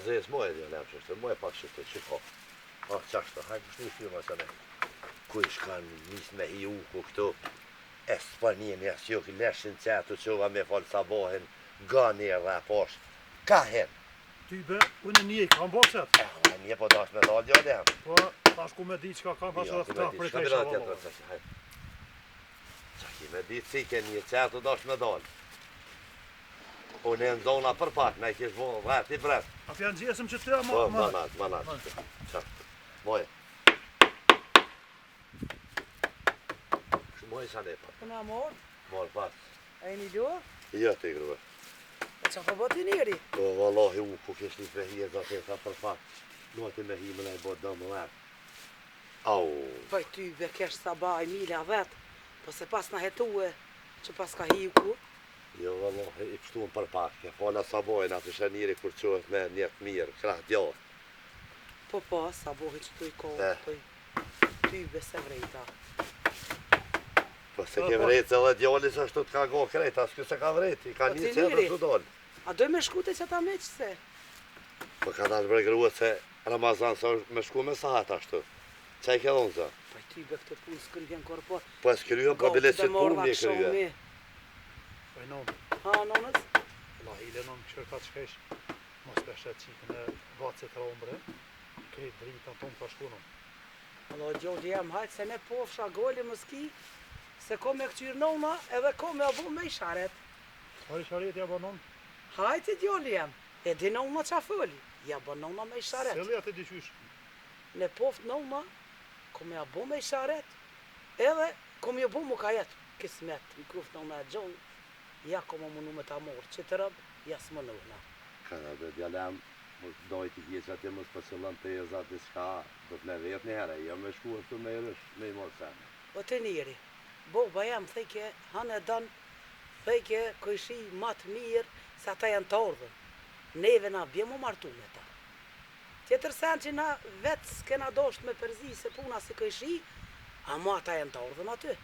zes moje djallem që është, moje pak shëtë që ko. Qashtë, hajtë është një firma që ne. Kuj shkan njës me hi uku këtu, e s'panjen, e s'jo leshin qëtu qova me falë sabohin, ga njerë dhe poshtë. Ka hen? Ty be, unë një kam bokset. Një po dash me dalë djallem. Po, tash ku me di qka kam pasur të këta për e Shka me ditë si ke një qëtu dash me dalë. Unë e në zona për pak, ne kish bo vret i bret. A pja në gjesëm që të Po, manat. Moje. Moje sa ne pa. Këna morë? Morë pas. A e një do? Jo t'i grue. E qa po bëti njeri? Po, vallahi u ku kish një fehije do të sa për pak. Noti me hi më ne i bo dëmë vret. Au. Po ty be kesh sabaj mila vetë, po se pas na hetue që pas ka hi u ku. Jo, vallahi, i pështuën për pak. Ke fala sabojnë atë shë kur qohet me njetë mirë, krah djallë. Po, sabohi që tu i kohë, ty be se vrejta. Po se ke vrejtë edhe djallis ashtu t'ka go krejt, as kjo se ka vrejtë, i ka një qetë të dollë. A doj me shkute që ta meqë se? Po ka dash bregruat se Ramazan sa me shku me sahat ashtu. Qaj ke dhonë zë? Po ty be këtë punë s'kryhen kërë po. Po e s'kryhen, po bilet që punë një kryhen. Po e nonë. Ha, nonës? La hile nonë këshër ka të shkesh, mos të shetë qikën e vacet rombre, krejt drita tonë ka shkunon. Allo, gjodi jam hajtë se ne pofsha goli më ski, se ko me këqyrë nona edhe ko me avu me i sharet. Qëfar i sharet ja banon? Hajtë i gjoli jam, e di nona qa fëli, ja banona me i sharet. Seli atë i dyqysh? Ne poft nona, ko me avu me i sharet, edhe ko me avu mu ka jetë kismet, në kruft nona e gjonë, ja ko më munu me ta morë, që të rëbë, ja s'më nëna. Ka da dhe djalem, dojt i kje që ati mos përcëllën të e zatë s'ka, do t'le vetë një herë, jo me shku ështu me i rësh, me i morë sene. O të njeri, boba jam thejke, hanë e danë, thejke këjshi matë mirë, se ata janë të ordhën. Neve na bjemu martu me ta. Tjetër sen që na vetë s'kena dosht me përzi se puna si këjshi, ama ata janë të ordhën aty.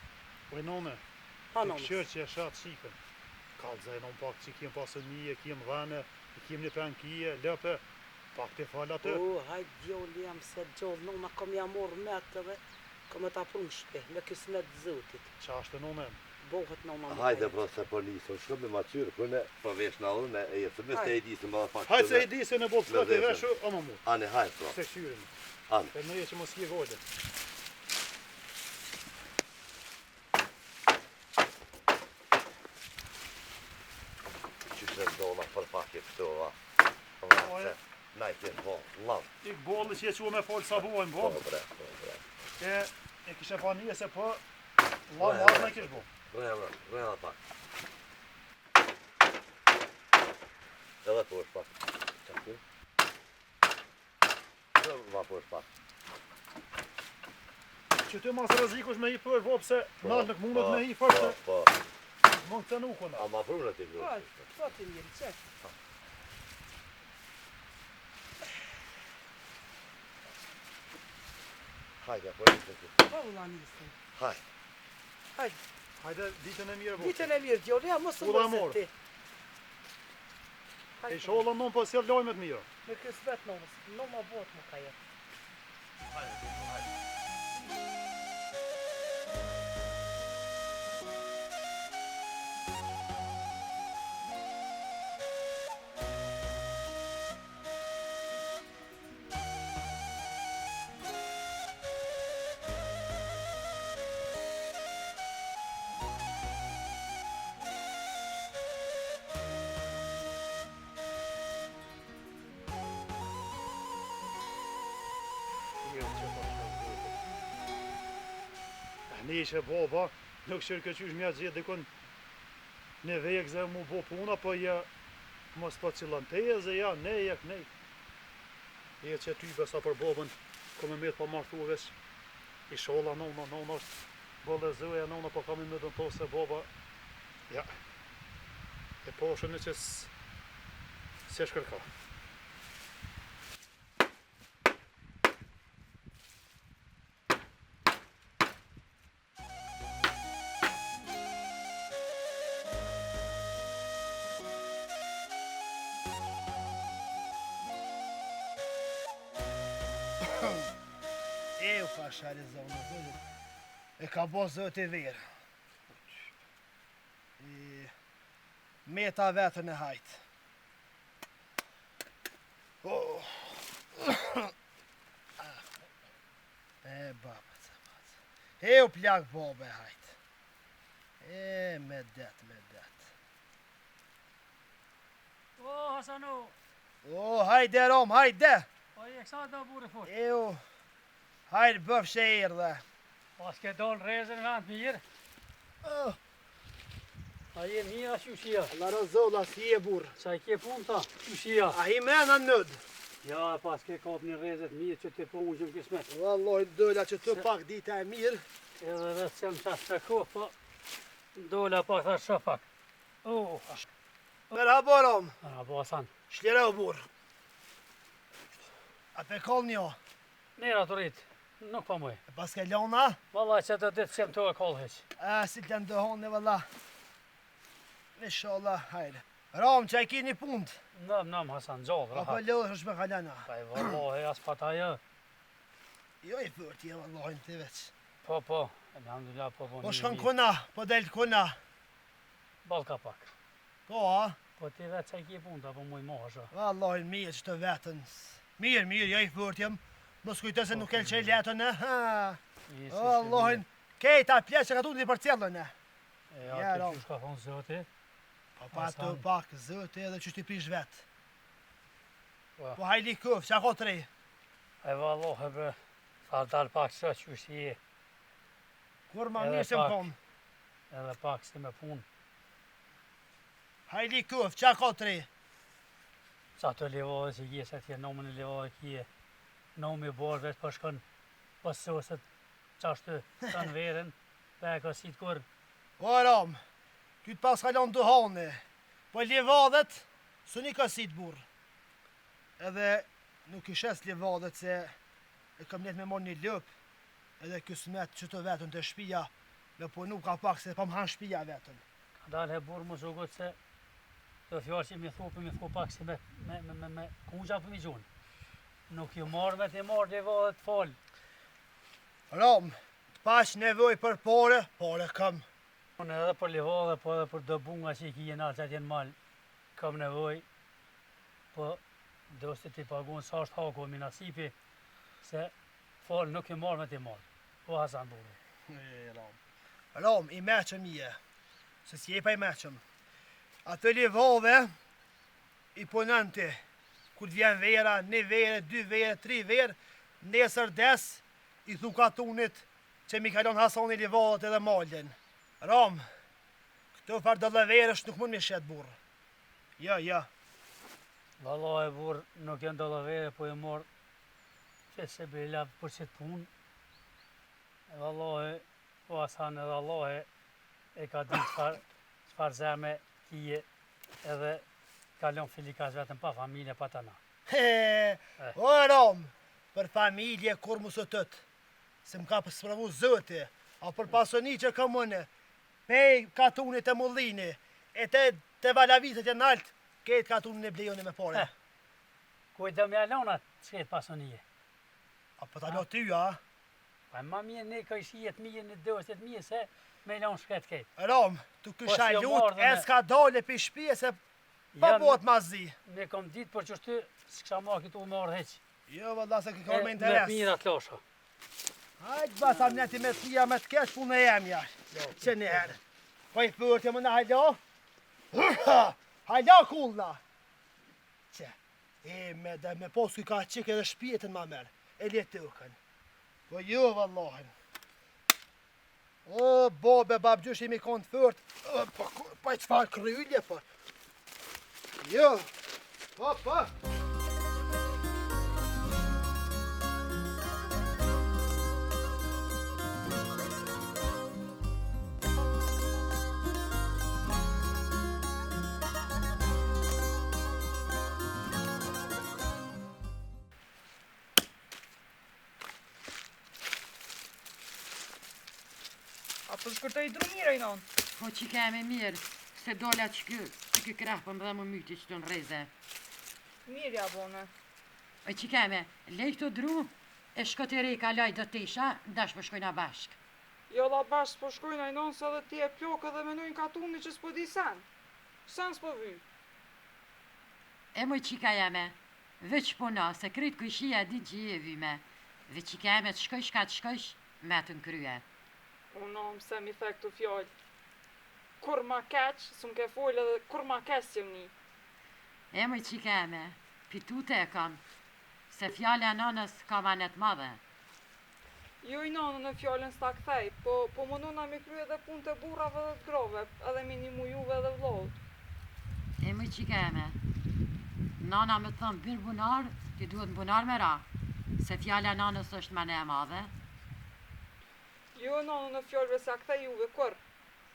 Po e none, Ha të nonës. këshër që e shatë qikën. Kalëzaj non pak që kiem pasën mije, kiem dhane, kiem një tren kije, lëpe, pak të falë atë. O, hajtë djoli jam se djoli, nona kom ja morë metë dhe kom e ta prunë shpe, me kismet zotit. Qa është e none? Bohet nona më Hajde pro se polisën, shkëm me maqyrë, kërne përvesh në dhune, e jetë me se e disë më dhe pak. Hajtë se i di se në bolë të të veshu, o më mu. Ani, hajde pro. Se këshyrin. Ani. E mëje që mos je gojde. Qyshtë në dona për pak e këto, va. Najtë jenë po, lavë. I bolë që je që me folë sabojnë, Po, bo. bre. E kishe pa një se po, lavë marë në kish bo. Rrena pak. Edhe po është pak. Qaku. Va po është pak. Që ty mas rëzikush me i për vo pëse nalë nuk mundët me i fërë se Po, mund të nuk ona. a ma prunë ti Po, kërë. po të njeri, që? Hajde, po e të të. Po, vëlla njësën. Hajde. Hajde, Hajde ditën e mirë bo. ditën e mirë djoli, ja mos të Ura mos e morë. ti. E sholla non po sjell lojmet mira. Me kësë vetë nonës, nona botë më ka jetë. Ne ishe baba, nuk shërë këqysh mja gjithë dikon në vejek zë mu bo puna, po ja mos po cilën teje zë ja, ne jek ne. E që ty besa për babën, kom e metë pa martu vesh, i shola nona është bëllë zëja nona, po kam i me dënë to se baba, ja, e po shënë që se shkërka. shari zonë zonë. E ka bo zot e verë. Meta vetën e hajtë. Oh. E baba të bazë. E u plak bobe hajtë. E me det. O, Hasanu, O, hajde Rom, hajde. o je kësa do burë fort. E u, hajde bëf që e dhe. Pas ke donë rezën vend mirë, a je mirë a shushia. La rozolla si e burë. Sa i ke punë ta, shushia. A hi mena nëd. Ja, pas ke kap një rezët mirë që të punë që më kismet. Valloj, dola që të pak dita e mirë. Edhe dhe se më qasë të kohë, po dola pak të shë pak. Merhaba Rom, A, bo Hasan, shlera u burë. A pe kol njo, nera të rritë, nuk pa muj. e pas ke lona, Valla që të ditë që më të e kollë heq. si të ndëhone valla. Inshallah, hajde. Rom, që a i ki një punt, Nam, Hasan, gjallë, apo rahat. lodhë është me kalana. Pa i vallahi, as pa ta jo. Jo i përti e vallojnë të veç. Po, elhamdulillah, po Po shkon kuna, po del kuna. Balka pak. Po, a? Po ti vetë që i ke punë, apo muj mohë shë. Vallojnë mirë që të vetën. Mirë, jo i përti jem. Mos kujtë se nuk e lqej letën, e? Vallojnë, kejta pjesë që ka tu një për cjellën, e? E Ja, atë Rom. që shka thonë zoti. Pa të Hasan. pak zëti edhe që ti prish vetë. Po. Po hajli këf, që ako të rej. E vallohe bre, fa dal pak që që si je, Kur ma Edhe mirë se më pak. konë. edhe pak si me punë. Hajli këf, që ako të rej. Qa të levove që je, se tje nomën e levove kje, nomi borë vetë për shkën, pësosët qashtu të në verën, dhe e ka si të kur, O Rom, ty të pas kalon të hane. Po levadhet, së një ka si të burë. Edhe nuk i shes levadhet se e kam net me mor një lëp. Edhe kësmet që të vetën të shpia, me punu ka pak se pa më hanë shpia vetën. ka dalë e burë më zogot se, të fjallë që mi thu pak si me kungja për mi gjunë. Nuk ju marrë me të marrë levove të falë. Rom, të pash nevoj për pore kam. Unë edhe për levove, po edhe për do bunga që i kije nalë që atjen malë, kam nevoj, po do se ti pagun sa është hako mi nasipi, se falë nuk i marrë me ti marrë. Po Hasan burë. Rom, i meqëm je, se si je pa i meqëm. Atë levove, i punën ti, kur të vjen vera, 1 verë, 2 verë, 3 verë, nesër des, i thu katunit që mi kalon Hasani levadet edhe malin. Rom, këto farë dëllëverësh nuk mund mi shetë burë. Jo. Vallahi burë nuk janë dollavere, po e marrë që se bela për që të punë. E vallahi, po Hasan edhe Allahi e ka di çfar zeme kije edhe kalon filikas vetëm pa familje, pa të na. O Rom, për familje kur mu së tëtë, se më ka spravu zëti, a për pasoni që ka mëne, pej katunit e mullini, e te valavizet e nalt, ketë katunin e blejoni me pare. Kujtë me alonat që pasonije. A për talo ty, a? Pa ma mirë ne ka ishi 7.000, në 20.000 se me lon shket ketë. Rom, tu kësha s'jo lut, marrë dhe e me- s'ka dole për shpije se pa Jam- bot mazi. Ne kom ditë për qështu s'kësha ma këtu me orë heq. Jo, valla se këka me Me interes. mira të lasha. Hajtë basa mneti me thia me të kesh punë e jemja. Që njerë. Po i përti më në hajlo? Hajlo kulla. Që, me dhe me posku i ka qik edhe shpjetën ma merë. E letë të ukën. Po jo, vallahin. O, bobe, babgjush i mi konë të fërt. Po i qfar kryllje, po. Jo. Po. A po shkurtoj drumira i non. Po që keme mirë, se dola që kë krahpën dhe më myti që të në reze. Mirë ja bone. O që keme, lej këto dru, E shko të rej kaloj do t'isha, dash po shkojna bashk. Jo la bashkë po shkojnë a i nonë se edhe ti e plokë dhe menojnë katuni që s'po di sen. Sen s'po vy. E moj qika jeme, veç puna, se kryt kujshia di që je vyme. Veç qika jeme të shkojsh ka të shkojsh, me të në krye. Unë se mi the këtu fjallë. Kur ma keq, s'm ke folë edhe kur ma keq s'jem ni. E moj qika jeme, pitute e kam, se fjale anonës ka manet madhe. Jo i nonë në fjallën s'ta kthej, po mënuna mi krye edhe punë të burrave dhe të grove, edhe minimu juve dhe vllot. E moj qika jeme, nana me thëmë birë bunar, ti duhet në bunar me ra, se fjale anonës është mane e madhe. Jo nonë në fjallëve s'ja kthej juve kur,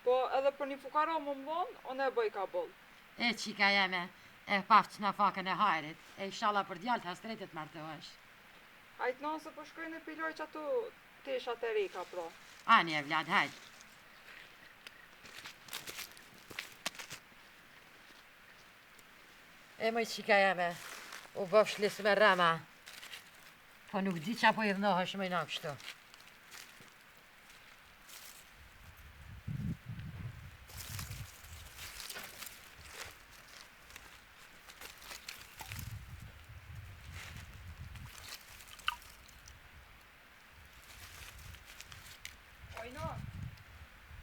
po edhe për një fukara më mbonë, one e bëj ka boll. E qika jeme, e paftë në fakën e hajrit, e ishala për djallë të hastretit martohesh. Hajtë nonë se po shkojnë e piloj që ato teshat e reka pro. Ani e vlad, hajt. E moj qika jeme, u bëf shlis me rama, po nuk di qa po i dhnohesh me në kështu.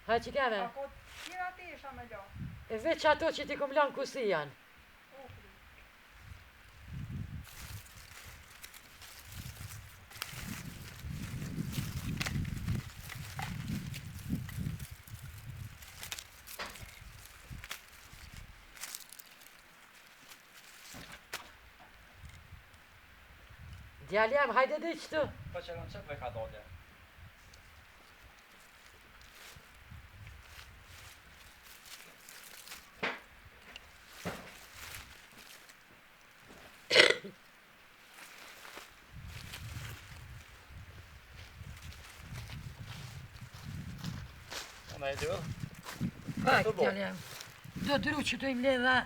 Ha që keme? Ako tjera tesha me lo. E veç ato që ti kom lanë kusi janë. Djali jam, hajde dhe qëtu. Po që në qëpë e ka dole. Ona e dy? Hajde, djali jam. Do dru që të im ledha,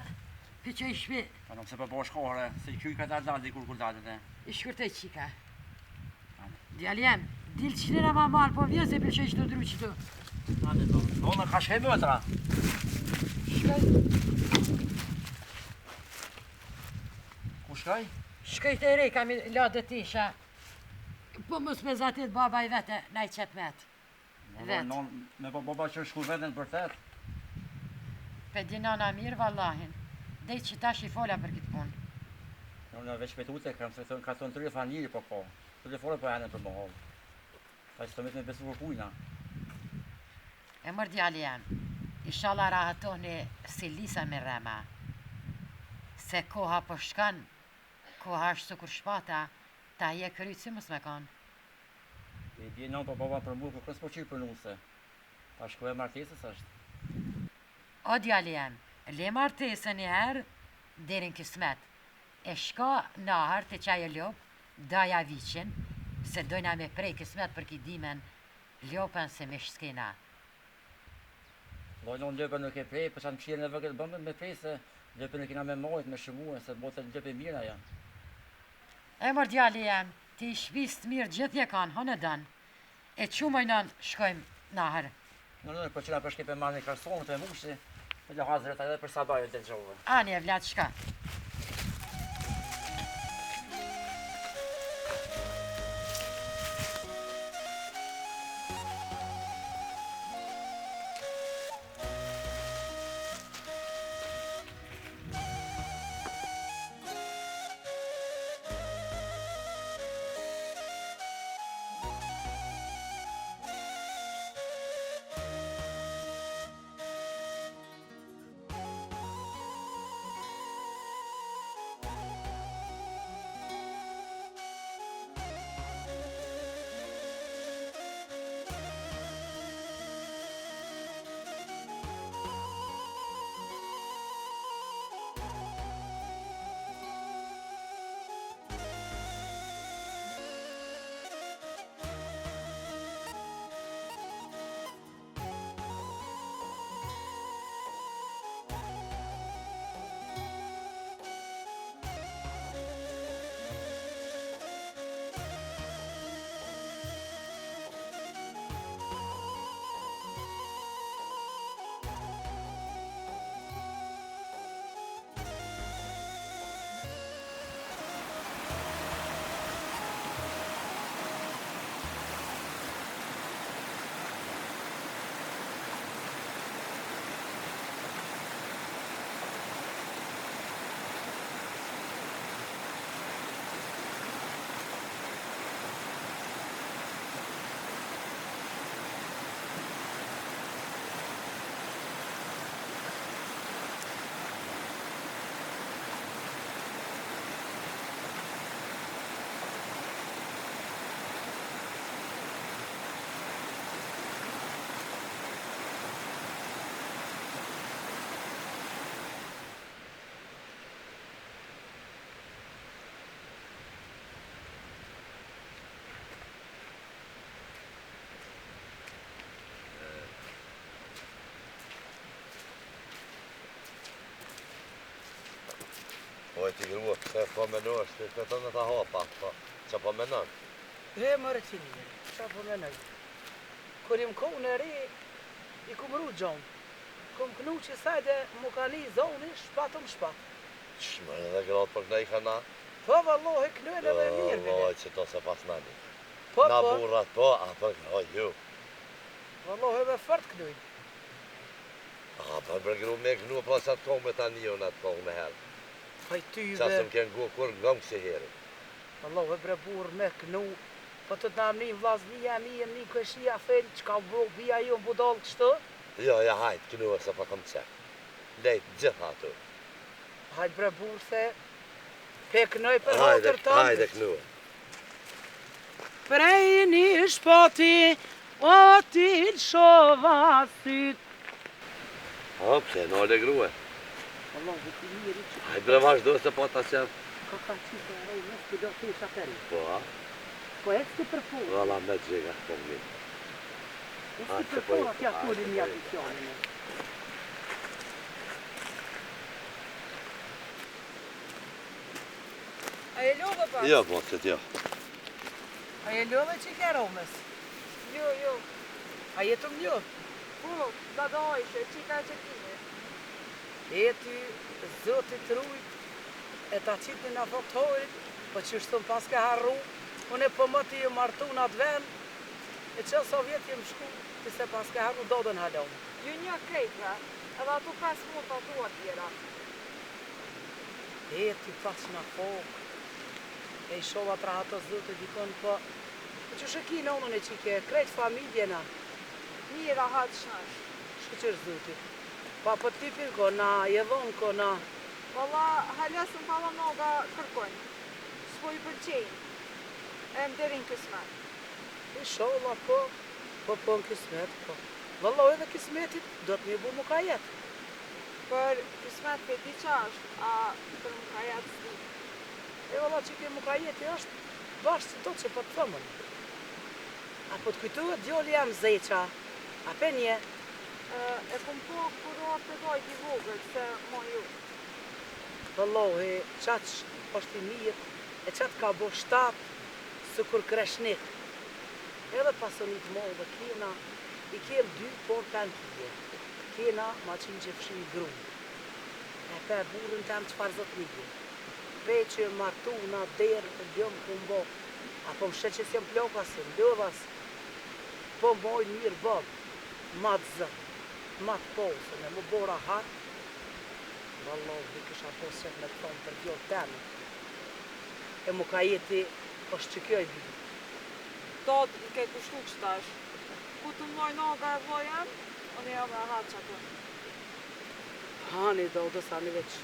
për që i shpi. Po nuk se për po shkore, se qyj ka dalë dikur kur dalët e. I shkërtej qika. Djali jam, dil qëllera ma marë, po vjen se për që i shto dru që të. Ona ka shkej mëtra. Shkoj. Ku shkaj? Shkoj të rej, kam i ladë të isha. Po mos me zatit baba i vete, na i qëtë vetë. Vetë. Me po baba që shku vetën për tet. Pe di nana mirë, vallahin. Dej që tash i fola për këtë punë. Unë veç petute kam, se ka thonë të rrë familje po ko. Të le fore për janë për më hovë. Ta që të me të me besu për pujna. E mërë djali jam, ishala rahatoni si lisa me rema. Se koha po shkan, koha është së kur shpata, ta je krytë si mës me kanë. I di non po baba për mu, për kësë po qirë për nuse. Ta shku e martesës është. O djali jam, le martesën një herë, derin kismet. E shka nahar të qaj e lop, daja vichin, se dojna me prej kismet për ki dimen lopën se me shkena. Lojnë lëpën nuk e prej, për që në qirë në vëgët bëmbën me prej, se lëpën nuk kina me mojt, me shëmuën, se bote lëpën mira janë. E mërë djali jam, ti i shpis të mirë gjithje kanë, hënë dënë. E qumojnën shkojmë nahër. Në për që nga përshke për marrë një karsonë të e mushi, me le hazret edhe për sabajë të gjove. Ani e vlad shka. e ti grua, se po menosh, të të në ta hapa, që po menon? He më retinire, qa po menoj. Kur im kohë në re, i ku mru gjonë. Kum knu që sajde mu ka një zoni, shpatëm shpat. Shmë edhe gratë për këna i ka na? Po, vallohi, knujnë edhe mirë, bile. Vallohi që to se pas nani. Po, Na po, burrat po, a për këna ju. vallohi edhe fërt knujnë. A për gru me gnu, pra që atë kohë me ta një unë atë kohë me herë. Haj ty Qa dhe, se më kënë gu kur nga më kësi herë. vallohi bre burë me knu. Po të të namnim vlaznia mi e mi këshia fejnë që ka bia ju në budalë kështu. Jo, ja hajtë, kënu se pa kam qek. Lejtë gjitha ato. Hajt bre burë se pe knoj për Hajde, hotër tonë. hajde kënu. Prej një shpati, o ti shova syt. O, pse, në ole grue. Vallohi ti mirë që Hajde bre vazhdo se po ta qef. ka qita e rejnë, nësë do të shakeri. Po, a? Po e s'ki për full. Valla me gjega, po mi. E Ah, s'ki për se po i- full atja ah, kulli se një po i- adicionin. A e lodhe pas? Jo, po, se t'jo. A je lëve që ke romës? Jo. A jetëm një? Po, da dojshë, qika që kine. E ty zëtit rujt, e ta qitin a fotorit, po që shtëm pas ke harru, unë e për më ti ju martu në atë ven, e që Sovjet jem shku, ti se pas ke harru do dën halon. Ju një krejtëra, edhe ato 5 mund të atua tjera. E ty pas në fokë, e i shova tra ato zëtit dikon, po që shëkina unën e qike, krejt familjena, Mira hatë shnash. shkëqër zëtit. Pa po tipin kona, jedhon kona, Valla, halesën pala noga kërkojnë. S'po i përqenjë. E më derin kësmet. i shola po në kismet, po. Vëllohi edhe kismetit, do të mi bu mu ka jetë. Për kësmet për di qa është, a për më ka jetë s'di. E valla që ke mu ka jetë, është bashkë që to që po të thëmën. A po të kujtuhet djoli jam zeqa, a pe nje, E kom po kur orë të dojt i vogël, se mo ju. vëllohi, qaq është i mirë, e qatë ka bo shtatë, së kur kreshnik. Edhe pasonit mojë dhe kina, i kem 2 por pënkije. Kina ma qinë që fshin grunë. E pe burën tem qëfar zot një. Pe që martu na derë të djom këmbo. Apo më shet që s'jem plokasin, lëvas. Po moj mirë bob, matë zë, matë posën, e më bora hatë. Valloh, di kisha posë qëtë me të thonë për djohë temë. E mu ka jeti, është që kjo i bidi. Dot i ke kushtu kështash. Ku të mloj noga e vlojem, unë jam e hatë që ato. Hani do dësa një veç.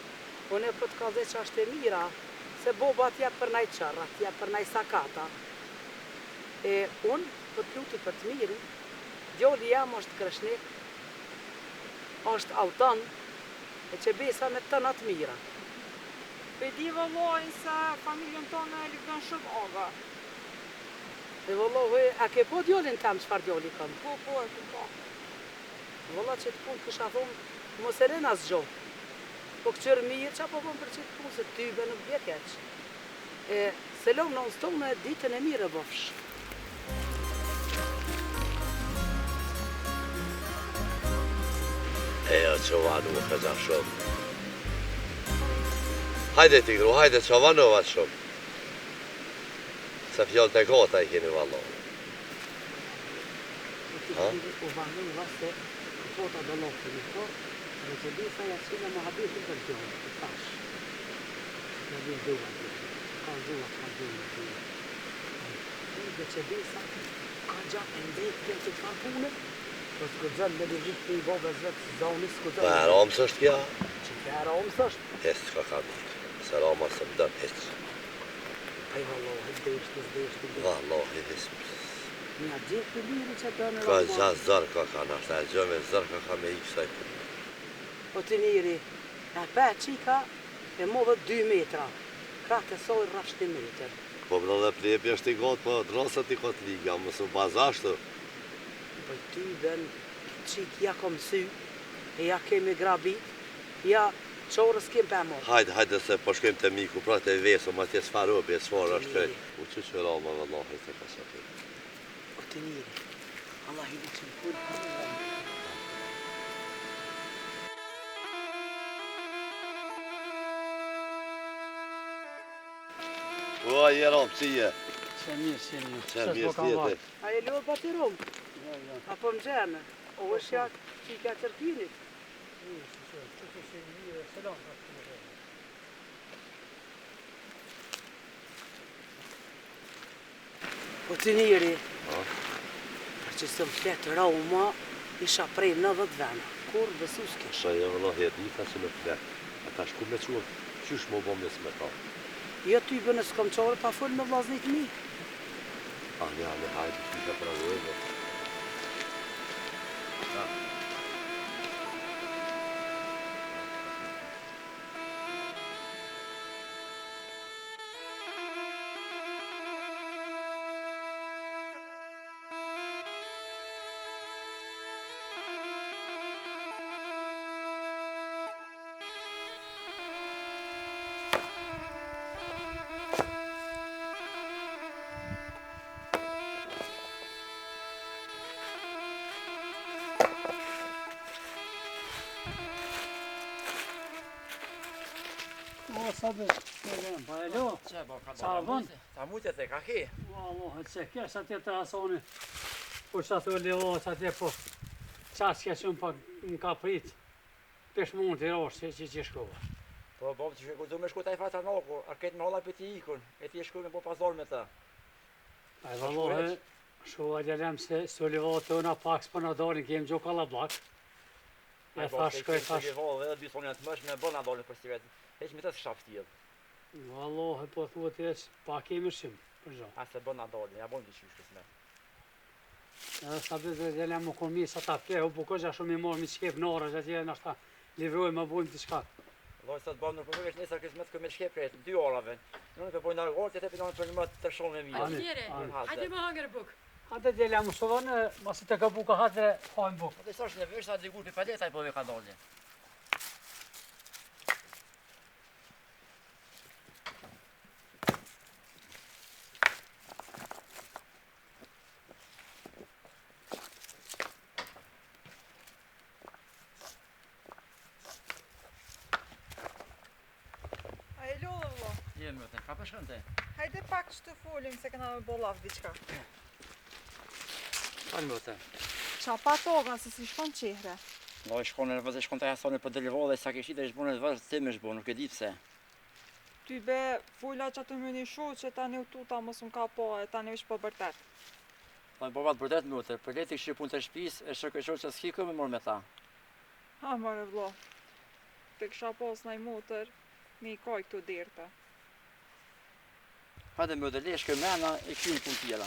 Unë e për të kalze që është e mira, se boba t'ja për naj qarra, t'ja për naj sakata. E unë, për të luti për të mirë, djoli jam është kreshnik, është auton, e që besa me të natë mira. Pe di vëllojnë se familjen tonë e lipdon shumë oga. E vëllohi, a ke po djolin tam qëfar djoli kam? Po, e ku po. Vëlla që të punë kësha thonë, mos e rena zgjo. Po këqërë mirë, qa po bëm për që të punë, se tybe nuk bje keq. E, se lom në stonë e ditën e mirë e bofsh. E jo, që vanu më këgja shumë. Hajde ti gru, hajde që vanova shumë. Se fjallë të gota i keni vallohi. Ha? U vahnu vaste, këpota do lokë një por, dhe që disa jasina më habitin për gjohë, të tash. Në vjen duha, ka duha. Dhe që disa, ka gjatë e ndekë të të farë punë, po s'ku gjënë me dhe vitë i bobe zvetë, zoni s'ku Po gjënë. e romës është kja? Që ke aromës është. Hes ka ka mirë. Se roma se më dënë, hes. Aj vallohi, zdeshti. Vallohi, hes. Një gjithë të liri që të në Ka gja zërë ka ka, nështë e gjë me zërë ka me i kësaj punë. Po të njëri, e pe qika e modhe 2 metra, kratë e soj rrasht 1 metër. Po më dhe plepi është i gotë, po drasët i kotë liga, më së bazashtu. Po ty ben qik ja kom sy, e ja kemi grabit, ja Qorës kem për mor. Hajde se po shkojmë te miku, pra te veso, ma tje s'far robi, s'far është këj. U që që rama, vallahi, se ka sa të. O të njëri. Allah i liqën kull. O, jerom, si je? Që mirë. Që mirë s'jete. A e lodh bati romë? Apo në gjeme? O është jak që i ka qërpinit? O të njëri. Për që së më fletë Roma, isha prej 90 vena. Kur besu s'kesh? Sa je vallahi e dita se në flet. Ata shku me qurë, qysh më bom me ta. Jo ty bënë s'kom qore pa full me vlaznit mi. Ane, hajde, që ka pravojnë. O, sa dhe, pa e lo. Qa bën? Ta mutjet e ka ki. Vallahi, që kesh atje të asoni. Kur që ato levohet atje po. Qa që shumë po në ka prit. Pesh mund të rosh që shkova. Po, bom, që shku du me shku taj fata noku, a ketë me holla për ti ikun, e ti e shku me po pazor me ta. A e vallahi, shkova gjelem se së levohet të una pak s'po në dalin, kemë gjo kalablak. E thash, shkoj, thash. Edhe dy sonjat mësh me bëna dalin për si vetë. Heq me të s'shaf t'jel. Vallahi, po thua të eq, pa kemi shumë, për gjo. A se bëna dalin, ja bon një qysh kësme. Edhe sa dhe gjelem më komi sa ta plehu, po këgja shumë i marrë mi qkep në orë, që atje në ashta livroj më bojmë të shka. Loj sa të bëmë nuk përvesh nesër kësmet këme shkep krejt, 2 orave. Nuk e bojnë argorë, të tepi për në më të shonë me mirë. Njere, hajde më hangër buk. Hajde gjelem, më shodhane, masi të ka buka hajde hajmë buk. Po të sash në vesh sa digur për paletaj po ve ka dalin. Ka përshkën te? Hajde pak që të folim se këna me bolaf diqka. Falë më te? Qa pa toga se si shkon qehre. Do i shkon e vëzë shkon të jasoni për delivo dhe sa keshit e shbon e vëzë të me shbo, nuk e di pse. Ty be fulla që të më një shu që ta një tuta mos më ka po e ta një vish për bërtet. Ta një përvat bërtet më te, për leti kështë pun të shpis e shë kështë që s'ki këmë mor me ta. Ha mërë vlo, të kësha pos në i motër, mi i kaj këtu dirta. Hajde më dhe leshke mena e kynë pun tjera.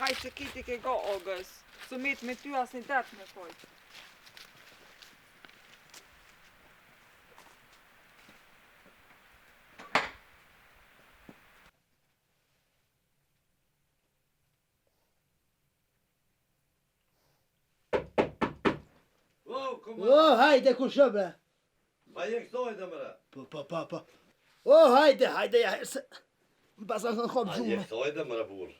Haj që kiti ke ga ogës, së mit me ty as një det me kaj. O, hajde ku shëbre. Pa je kësoj dhe mëre. Po. O, hajde, ja. Më pasar të në kom A je gjumë. kësoj dhe mëre burë.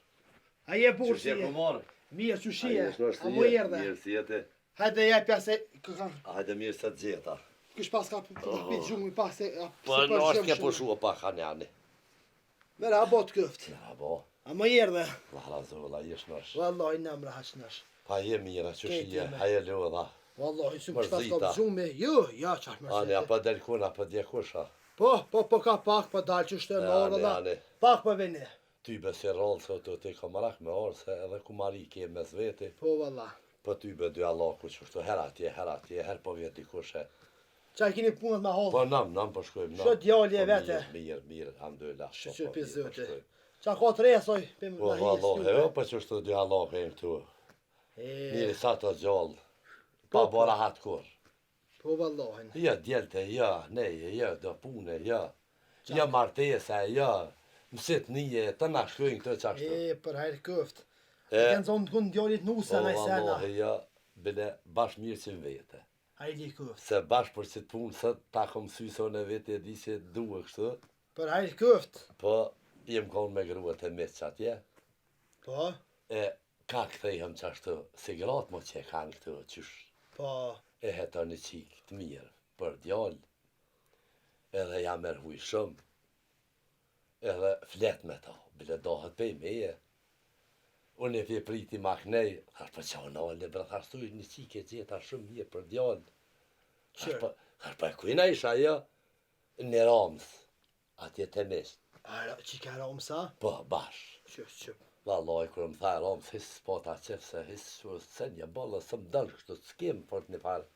A je burë Qështë si je je. ku marë? Mirë që shie. A mu Mirë jerdhe. si jete. Hajde ja pjase. Këkan. Hajde mirë se të gjeta. Kësh pas ka për gjumë i pas se. Po në është ke përshua pa kanjani. Mera, a bot këft. Ja, bo. A mu jerdhe. Valla zola, jesh nësh. Wallahi nëmra haq nësh. Pa je mira që Kejt shije, jeme. haje lodha. Wallahi, së kësh pas ka Mërzita. për gjumë. Jo, ja qash Ani, mërse. apo delkuna, apo djekusha. Po ka pak për dalë që shtë në orë dhe. Ani, Pak për veni. ty be si rollë, se të te kamarak me orë, se edhe kumari ke me zveti. Po valla. Po ty be dy allaku që shtu, her atje, her po vjet dikushe. Qa kini punët ma Po hodhë. nam po shkojmë. Shë djalli e vete. Mirë, alhamdulillah. Shqyr po, për mirë, po zëte. shkojmë. Qa ka të resoj. Po vallahi, jo, po që shtu dy allaku e këtu. Mirë, sa të gjallë. Pa Po, bora hatë kur. Po vallahin. Ja djelte, ja, neje, ja, do pune, ja. Ja martesa, ja. Mësit nije, të na shkojnë këtë qashtu. Për hajrë këft. E, Kënë zonë të kënë djallit nusa po në i sena. vallahi, ja, bile bash mirë që në vete. Hajli kuft. Se bashkë për që të punë sot, ta kom sy se unë vetë e di që duhe kështu, Për hajli kuft. po jem konë me gruat e mes që atje, Po, e ka këthejëm që ashtu, si gratë mo që e kanë këtu, qysh po. e heto një qikë të mirë, për djallë, edhe jam erhuj shumë, edhe flet me ta, bile dohet pej meje. Unë e fje priti maknej, thash për qa nale, bre, thash tu një qike gjeta shumë mirë për djallë. Thash për e kujna isha jo, në Ramës, atje të mesht. Qika Ramësa? Po, bash. Qysh. Vallaj, kërë më tha Ramës, his po ta qef se his se një bolla, së më dëllë kështu, s'kem për të një farë.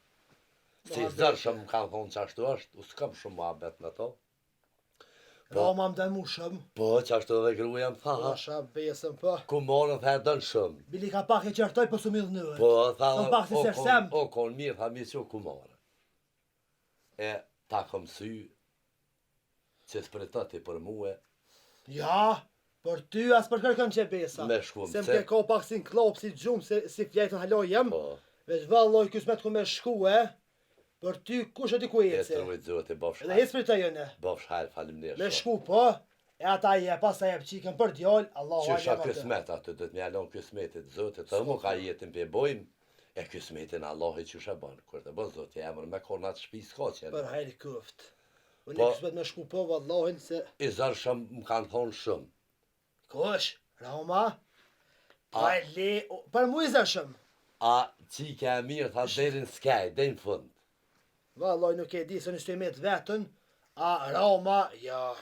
Si zërshëm më kanë thonë që ashtu është, u s'kam shumë muhabet me to. Rama më dënë mu shumë. Po, që ashtu dhe gruja më tha, Asha besëm, po. ku morën tha e dënë shumë. Bili ka pak e qërtoj, po su midhë nëve. Po, tha, Së pak si sersem. o konë mirë, tha mi që ku morën. E, ta kom sy, që s'pritati për muë, Ja, për ty as për kërkën që besa. me shkum Se më ke ko pak si në klop, si gjumë, si fletën haloj jem. Po, Veç valloj kësmet ku me shku, për ty kush e di ku e ece. të rujtë zote, bofsh Edhe hec për të jëne. bofsh hajrë, falim nërë Me shku, po. E ata je, pas ta jep qikën për djallë, Allahu Që shë atë. kësmet atë, dhe të mjallon kësmetit zote, të mu ka jetin për bojmë, e kësmetin Allahi që shë banë, kërë të bënë zote, emër me kornat shpi s'ka qenë. Për hajri kuft. Unë Po. e kësmet me shku, po, vallahin se... I zërshëm më kanë thonë shumë. Kush? Rama? A- Për mu i zëshëm. A qika e mirë, tha derin s'kaj, derin fund. Vallaj nuk e di se në shtimet vetën, a Rama, ja,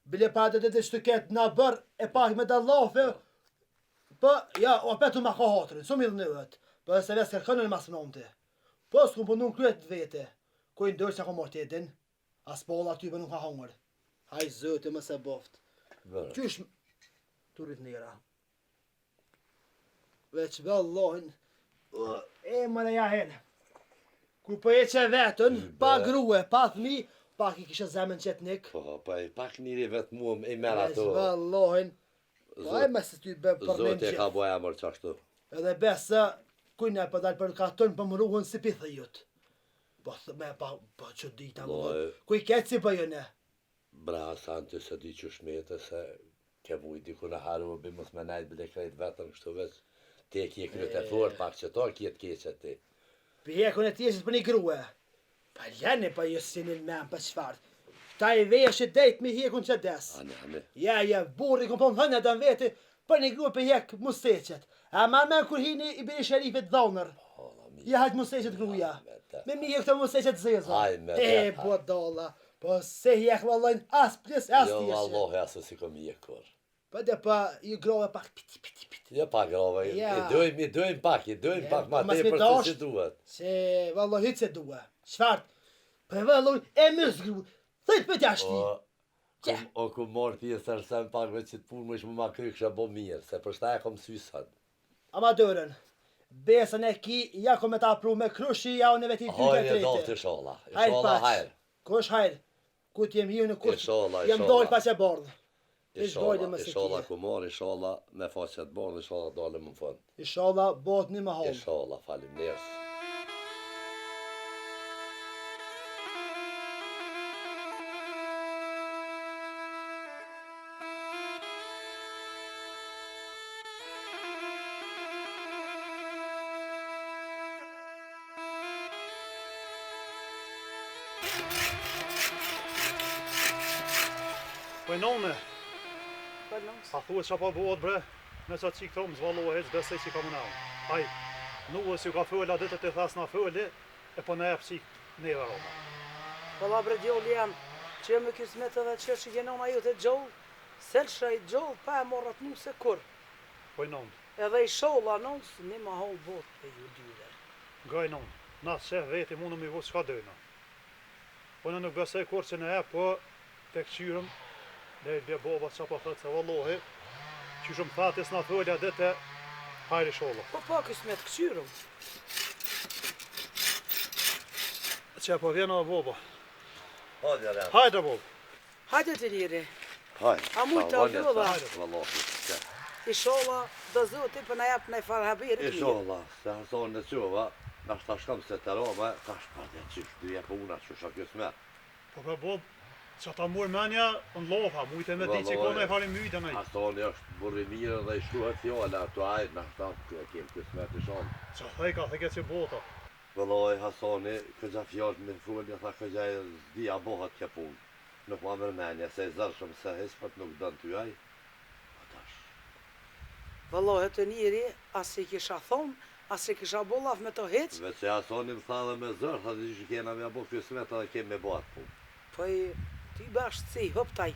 bile pa të të shtuket në bërë, e pak me dallafe, po, ja, o petu ma ka hatërin, su mi dhe në vetë, po dhe se vesë kërkënën e masë nëmëte. Po, s'ku punu në kryet vete, ku i ndërë që ka mortetin, as pola ty për nuk ka hongër. Haj zëtë më se boft. Vërë. Qysh, turit njëra. Veç vallahin, e më në jahen. Kur po e që vetën, pa grue, pa thmi, pak i kishe zemën qetnik. Po, pa i pak njëri vetë muëm, i merë Veç ato. vallahin, po e me se ty be për në Zote ka gjithë. boja mërë qashtu. Edhe besë, kujna për dalë për katën për më ruhën si pithë jutë. Po thëme, po që dita më Po, vëllë. Kuj ketë si për jëne. Bra, santi se di që shmete se ke vuj diku në haru, bi mos me najtë bile krejt vetën kështu veç. Te kje kryet e fort, pak që ta kjetë keqe ti. Për jekun e tjeshit për një grue. Pa jene pa ju sinin me për qfartë. Ta i veshit dejt mi hekun që des. Ane. Ja, burri kom pon hënë edhe veti për një grue për jek musteqet. A ma me kur hini i biri sherifit dhonër. Hala mi. Ja hajt musteqet gruja. Me mi hek të musteqet zezë. Haj me E, vetë. po dolla. Po se hek vallojn as plis as Jo, tjeshe. Allahi asë si kom i e kur. Po dhe pa ju grove pak piti. Jo pa grove, Ja. i dojmë pak, Ja, pak ma po mas te me për se dasht. si duhet. Se valloj hitë se duhe. Qfart? Për valloj e mës grue. Thejt për t'ashti. O ku morë pjesë arsem pak veç që të punë më ishmë ma kry kësha bo mirë, se për shta e kom sy sot. Amadërën, besën e ki, ja kom e ta pru me krushi, ja unë e veti 2 Hajrë e dalë të trete. shola, Hajrë shola paç. hajrë. Kush hajrë? Ku t'jem hiu në kush? Inshallah, Jem inshallah. dojnë pa që bardhë. Ishgojnë më se Inshallah kje. ku morë, inshallah me faqet borë, inshallah dalë më fund. Inshallah, bot një më halë. Inshallah, falim njerës. Po e none, Për nësë. a thuet që pa bëhet bre, me që qikë thomë zvallohet hec besej që ka më navë. Haj, nuës ju ka fëlla ditët e thas na fëlli, e po në e qikë neve roma. Valla bre djolli jam, që me kismet edhe që që genona ju të gjollë, selësha i gjollë pa e morrat mu se kur. Po e none, Edhe i sholla nësë, një ma holë botë e ju dyre. nga e none, na shef veti mundu mi vusë shka dojna. Po në nuk besej kur që në e, po të këqyrëm, dhe i bje boba që po thëtë se vallohi, që shumë thatis na fëllja dite, hajri sholla. Po kismet këqyrëm. Që po vjena boba. Hajde, rem. Hajde boba. Hajde të njëri, Hajde. A mujtë të avjolla? Vallahi. i sholla do zoti për na jap në farë haberi të mirë. Inshallah, se hason në qova, Na shta shkam se të roma, ta shpate qish, dyja puna që shak jo smet. Po ka bo, që ta mor menja në lofa, mujte me ti që kone e fari myjtë në i. Asoni është burri mirë dhe i shtuhet fjalla, ato ajt na shta kë kem kjo smet i shonë. Që thejka, theke që bota. Vëlloj Hasoni, këgja fjallë me frulli, tha këgja e zdia bohat kja punë. Nuk ma mërmenja, se i zërshëm se hispët nuk dënë ty aj. Atash. Vëllohet të njëri, as i kisha thonë, as i kisha bollaf me të heq, Veç e Hasoni më tha dhe me zërë, tha dhe që kena me bo kjo smet edhe kem me bo atë punë. po ti bashkë si hëptaj,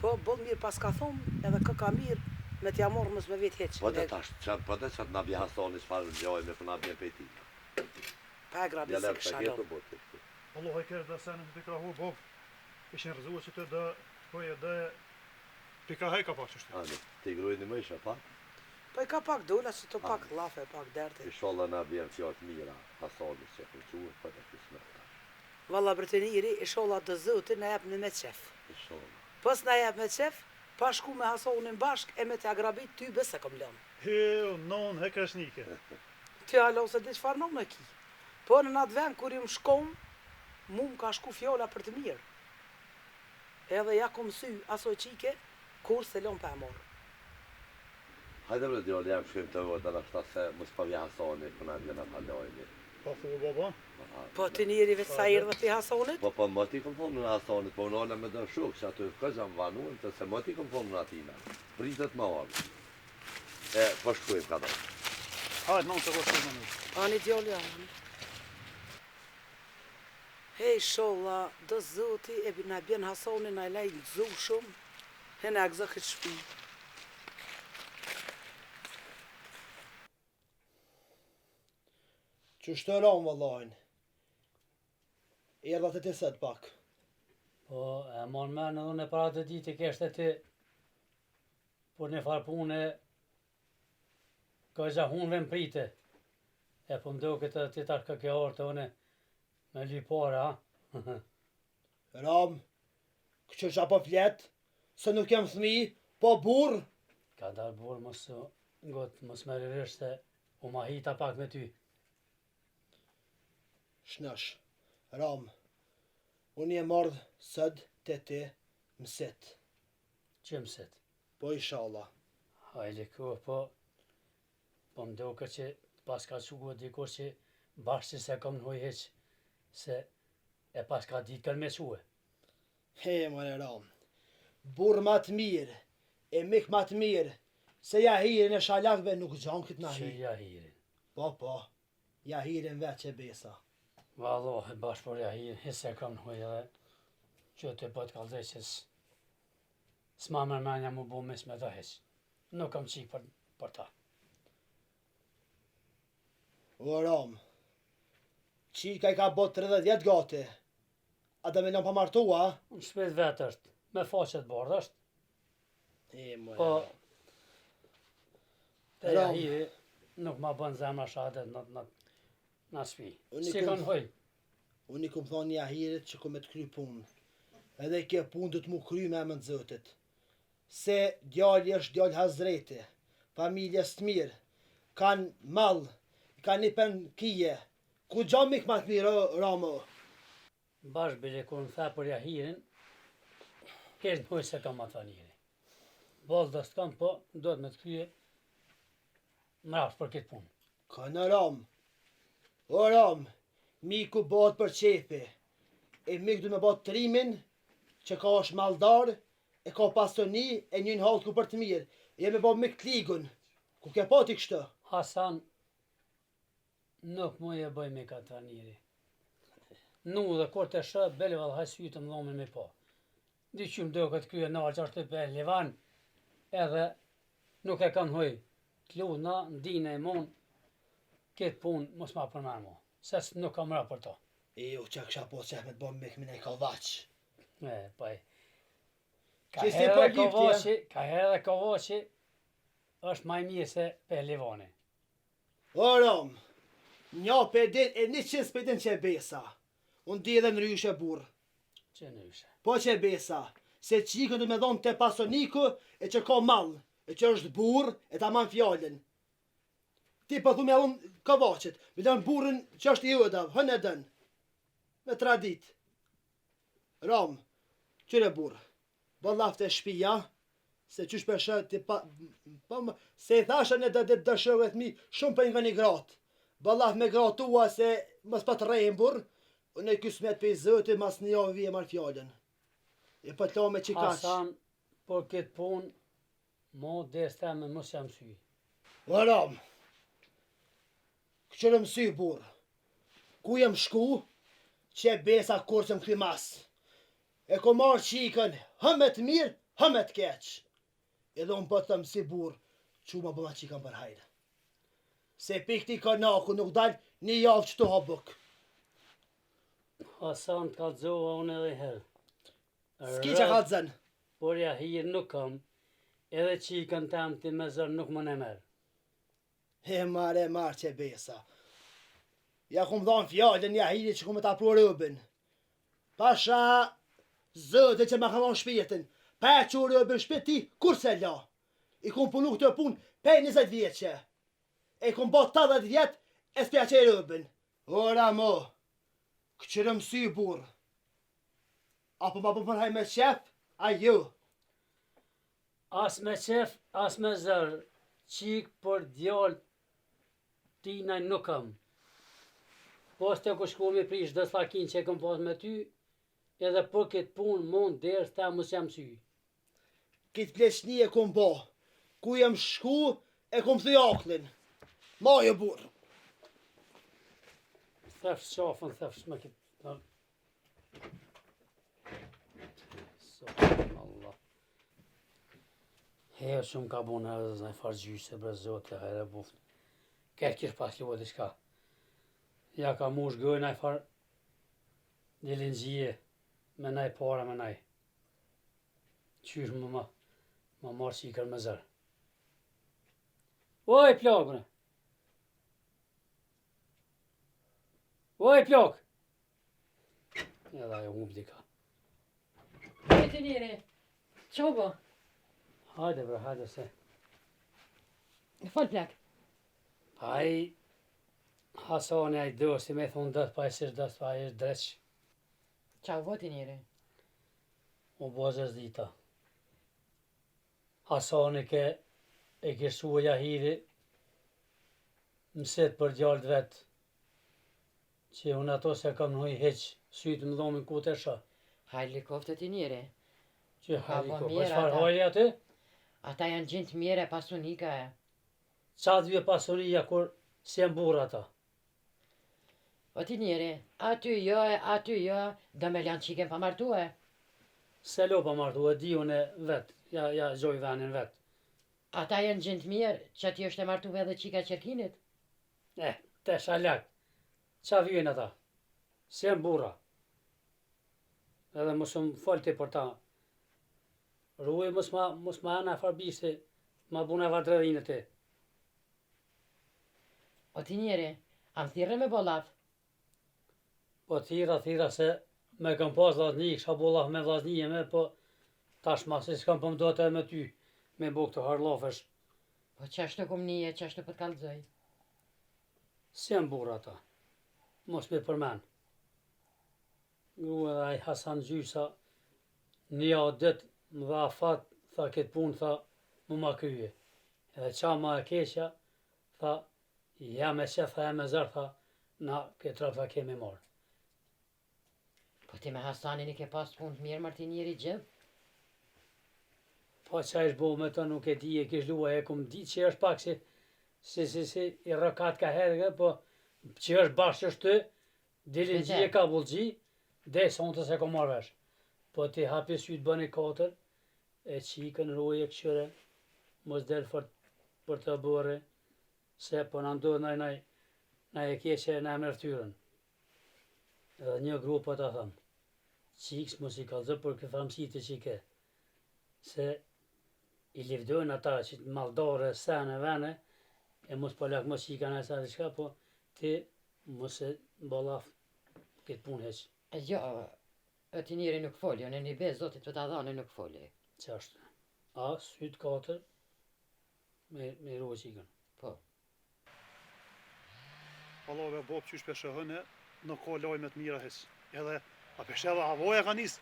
po boll mirë pas ka thonë, edhe kë ka mirë, me t'ja morë mës me vetë heq. Po dhe tash, po dhe qatë na bje Hasoni çfarë gjoj me për na bje pejti. Pa e grabi se Djelet kisha të lonë. gjetë botë. Allah e kërë dhe senën të krahu, bo, ishin rëzua që të dhe, po e dhe, pika hejka pak që shtë. Ani, ti grujni më isha pak, Po i ka pak dola, që të pak lafe, pak derte. inshallah na bjen fjallë mira, Hasoni që e përquë, po dhe kjo smet. Valla për të njëri, i sholla të zëti në jep në me qef. Inshallah. Pës në jep me qef, pa shku me Hasonin bashk, e me t'ja grabit ty bëse kom lënë. Heo, non, he kreshnike. Ty alo se di çfarë non e ki. Po në atë vend kur im shkom, mu më ka shku fjolla për të mirë. Edhe ja kom sy aso qike, kur se lon pa e morë. Hajde bre djoli, jam shkrim të vëtë, në shta se mos pa vja Hasoni, për na bjena palojni. Pa thu, baba. Po të njëri veç sa erdhe ti Hasonit, Po më ti kom thonë në Hasonit, po në ola me dërë shukë, që aty këgja më vanuën, të se më ti kom thonë në atina. Pritet më orë. E, po shkujmë ka dorë. Hajde, non të koshtu në një. ani djoli ani. Hej sholla, dë zoti e na bjen Hasonin na laj zu shumë, he na gzë këtë shpi. Që shtë ram vëllajnë. Erdha të të sët pak. Po, e mon me në dhune para të ditë i keshte ti, por një farë pune, ka gjahunve më prite. E po mdo këtë të tash ka ke orë të une, me lypare, ha? Ram, që qa po fletë, se nuk jam thmi, po burë. Ka dalë burë mos me rëvish se u ma hita pak me ty. Shnash, Ram, unë e mardh sëd të ti mësit. Që mësit? Po inshallah. Hajli ku, po mdoke që pas ka qugu dikur që bashkë që se kom në hoj heq, se e pas ka ditë kërë me quë. He, mëre Ram, burë ma të mirë, e mik ma të mirë, se jahirin e shalakve nuk gjanë këtë Që nahi. jahirin. Po, jahirin veç e besa. Vallohi bashkë për jahirin, hisë e kom në hoj edhe që të bëtë kalzej që s'ma mërmenja mu bu mis me të heq. Nuk kam qikë për ta. O Ram, qika i ka bot 30 vjetë gati, a da me në pamartua? Në shpet vetë është, me faqet bardh është, E, mëre po Ram. te Ram. jahiri nuk ma bën zemra shadet në shpi. Unë Si kom- kanë hoj? Unë i kom thonë jahirit që kom e të kry punë. Edhe kjo punë du të mu kry me emën Zotit. Se djali është djali Hazreti, familjes të mirë, kanë mall, kanë një pen kije. Ku gjam mik ma të mirë, o, Ramo? Bashkë bile kur në tha për jahirin, kesh në hoj se kam atë njëri. Bolë dhe s'kam, po do të me të krye mrafsh për këtë punë. Ka në Ram. O Ram, miku bëhet për qefi. E mik du me bëhet të rimin, që ka është maldar, e ka pasoni, e njën halë ku për të mirë. E me bëhet mik të ligun. Ku ke pati kështë? Hasan nuk mu e bëj me këtë njëri. Nu dhe kur të shë, beli valë hajë të më dhomin me po. Diqym do këtë krye në që është të për Livan, edhe nuk e kanë hoj. T'luna, ndine e mon, këtë punë mos ma përmer mu. Se nuk kam ra për to. E, u që kësha po qef me të bëmë mik me ne ka vaq. Pa e. Që si po lipti, Ka herë dhe kovoqi është maj mirë se Pehlivani. O Ram, një pedin e 100 pedin që e besa. Unë di edhe në ryshe burë. Që në ishe. Po që e besa, se qikën du me dhonë të pasoniku e që ka mall, e që është burë e ta man fjallin. Ti pa thu me unë kavaqet, me dan burën që është i udav, hën e dën. Me tradit. Ram, qyre burë, bëllafte shpia, se qysh përshë ti se i thashën e dhe dëshërët mi, shumë për nga një gratë. Bëllaf me gratë tua se mës pa të rejnë burë, unë e kësmet për i zëti, mas një javë vje marë fjallën. E për të me qikash. Hasan, por këtë punë, mo des teme mos jam sy. O Ram, këqërë mësy burë, ku jem shku, që besa kur që më këthi masë. E ko marë qikën, hëmet mirë, hëmet keqë. Edhe unë po të thëmë si burë, që ma bëma qikën për hajrë. Se pikti kanaku nuk dalë një javë që të habuk. Hasan të kalzova unë edhe herë. Ski që ka të zënë. Por ja hirë nuk kam, edhe qikën tam të me zërë nuk më në merë. E marë që besa. Ja ku më dhonë fjallën, ja hirë që ku më të apru rëbën. Pasha, zëtë që me ka dhonë shpirtin, pa që rëbën shpirti, kur se la. I ku më punu këtë punë, pe 20 vjeqe. E ku më bot 80 vjetë, e s'pja që e rëbën. Ora mo, këqërëm sy burë. Apo ma përhaj me qef, a ju. As me qef, as me zërë, qikë për djallë tina nuk kam. Pas të ku shku me prish 10 lakin që e kam pas me ty, edhe për këtë punë mund dherës ta mos jam sy. Këtë pleçni e kom bo, ku jem shku e kom thuj aklin. Ma jo burë. Thefsh qafën, thefsh me këtë. Allah. Herë shumë ka bu në edhe zënë farë gjyse, bre zote, hajre buft. Këtë kish pas luat i shka. Ja ka mush gëj naj farë dilin gjie, me naj para me naj. Qysh më marë qikër me zërë. Oj, plakëne! Oj, plak! Edhe e umë dika. Të njëri, që bo? Hajde bre, hajde se. Fol plak. Ai Hasani ai dosti me thonë dët pa e sish dët pa e dreq. Qa u vo të njëri? U bozës dita. Hasani e kështu e jahiri mësit për gjallët vetë. Që unë ato se kam nëhoj heq, sytë më dhomin ku të shë. Helikopter të njëri. Që Ka bo helikopter, mirë çfarë ata. hajri aty? Ata janë gjintë mire pasunika e. Qa dhvje pasuria kur si e mburë ata? O të njëri, aty jo, do me lanë qiken pa martu e. Se lo pa martu, e di unë vetë, ja gjoj venin vetë. Ata janë gjintë mirë, që ti është e martu edhe qika qerkinit. Te shalak, qa vjen ata? Si e mbura. Edhe mos më folti për ta. Ruaj mos ma ana farbishti, ma bune vardrëdhinë ti. O të njëri, am thirre me bolaf. Po thira se me kam pas vllazni, kisha bollaf me vllazni me, po tashma se s'kam po mdo të me ty, me bo këto harlafesh. Po qashtu kum nije, qashtu për të kalzoj. Si e mbura ata? Mos me përmen. Grua dhe ai Hasan Gjysa, një dit më dha fat, tha këtë punë, tha, më ma kryje. Edhe qa ma e keqja, tha, ja me qef, tha, e me zërë, tha, na këtë rëpë tha kemi marë. Po ti me Hasanin i ke pas punë të mirë, marti njëri gjithë. Po qa ish bo me të nuk e di, e kish lua, e kum di që është pak si i rëkat ka herë, po që është bashkë është të, dilin gji e ka bullgji, dhe sonte se ko marrë vesh. Po ti hapi sytë bëni 4, e qikën roje këqyre, mos del për të bërë, se po në ndodhë na e keqe na e mërtyrën. Edhe një grupë të thëmë, qikës mos i kalzë për këtë thamësit që i ke. Se i livdojnë ata që të maldore, sene, vene, e mos po lak mos qikën e sa të shka, po ti mos e bolaf këtë punë heq. Jo, o të njëri nuk foli, unë një be, zotit të të dhane nuk foli. Qashtë? A, sytë 4, me ro qikën. Po. Vallove bob qysh peshëhëne, nuk ka lajme të mira hes. Edhe a peshe edhe havoja ka nis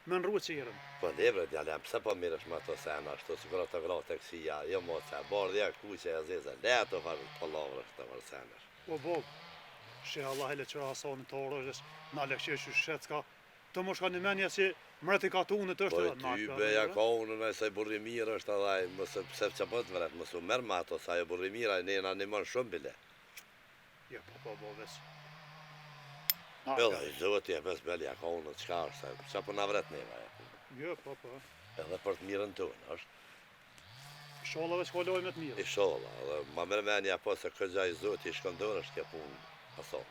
me nru qirën. Po lebre djalem, pse po mirësh me ato sena ashtu, si kur ato gra të kësia, jo mo se bardhja kuqe e zeze, leto farë palavra të varë senash. Po bob, she Allah e le qëra Hasanin të orësh, na le qesh shecka, të mosh ka një menja që mreti ka tunët është Po edhe ty beja ka unën e se burri mirë është edhe, mëse pse që po të vret, mësu merë me ato, sa e burri mira, ne na nimon shumë bile. Jo, po ves. Edhe i zoti e pes belja ka unën qka është, që po na vret neva e. Jo, po. Edhe për të mirën tonë është. Inshallah veç ka lajme të mira. Inshallah, edhe ma mërë menja po se këgja i zoti i shkëndor është kjo punë Hasan.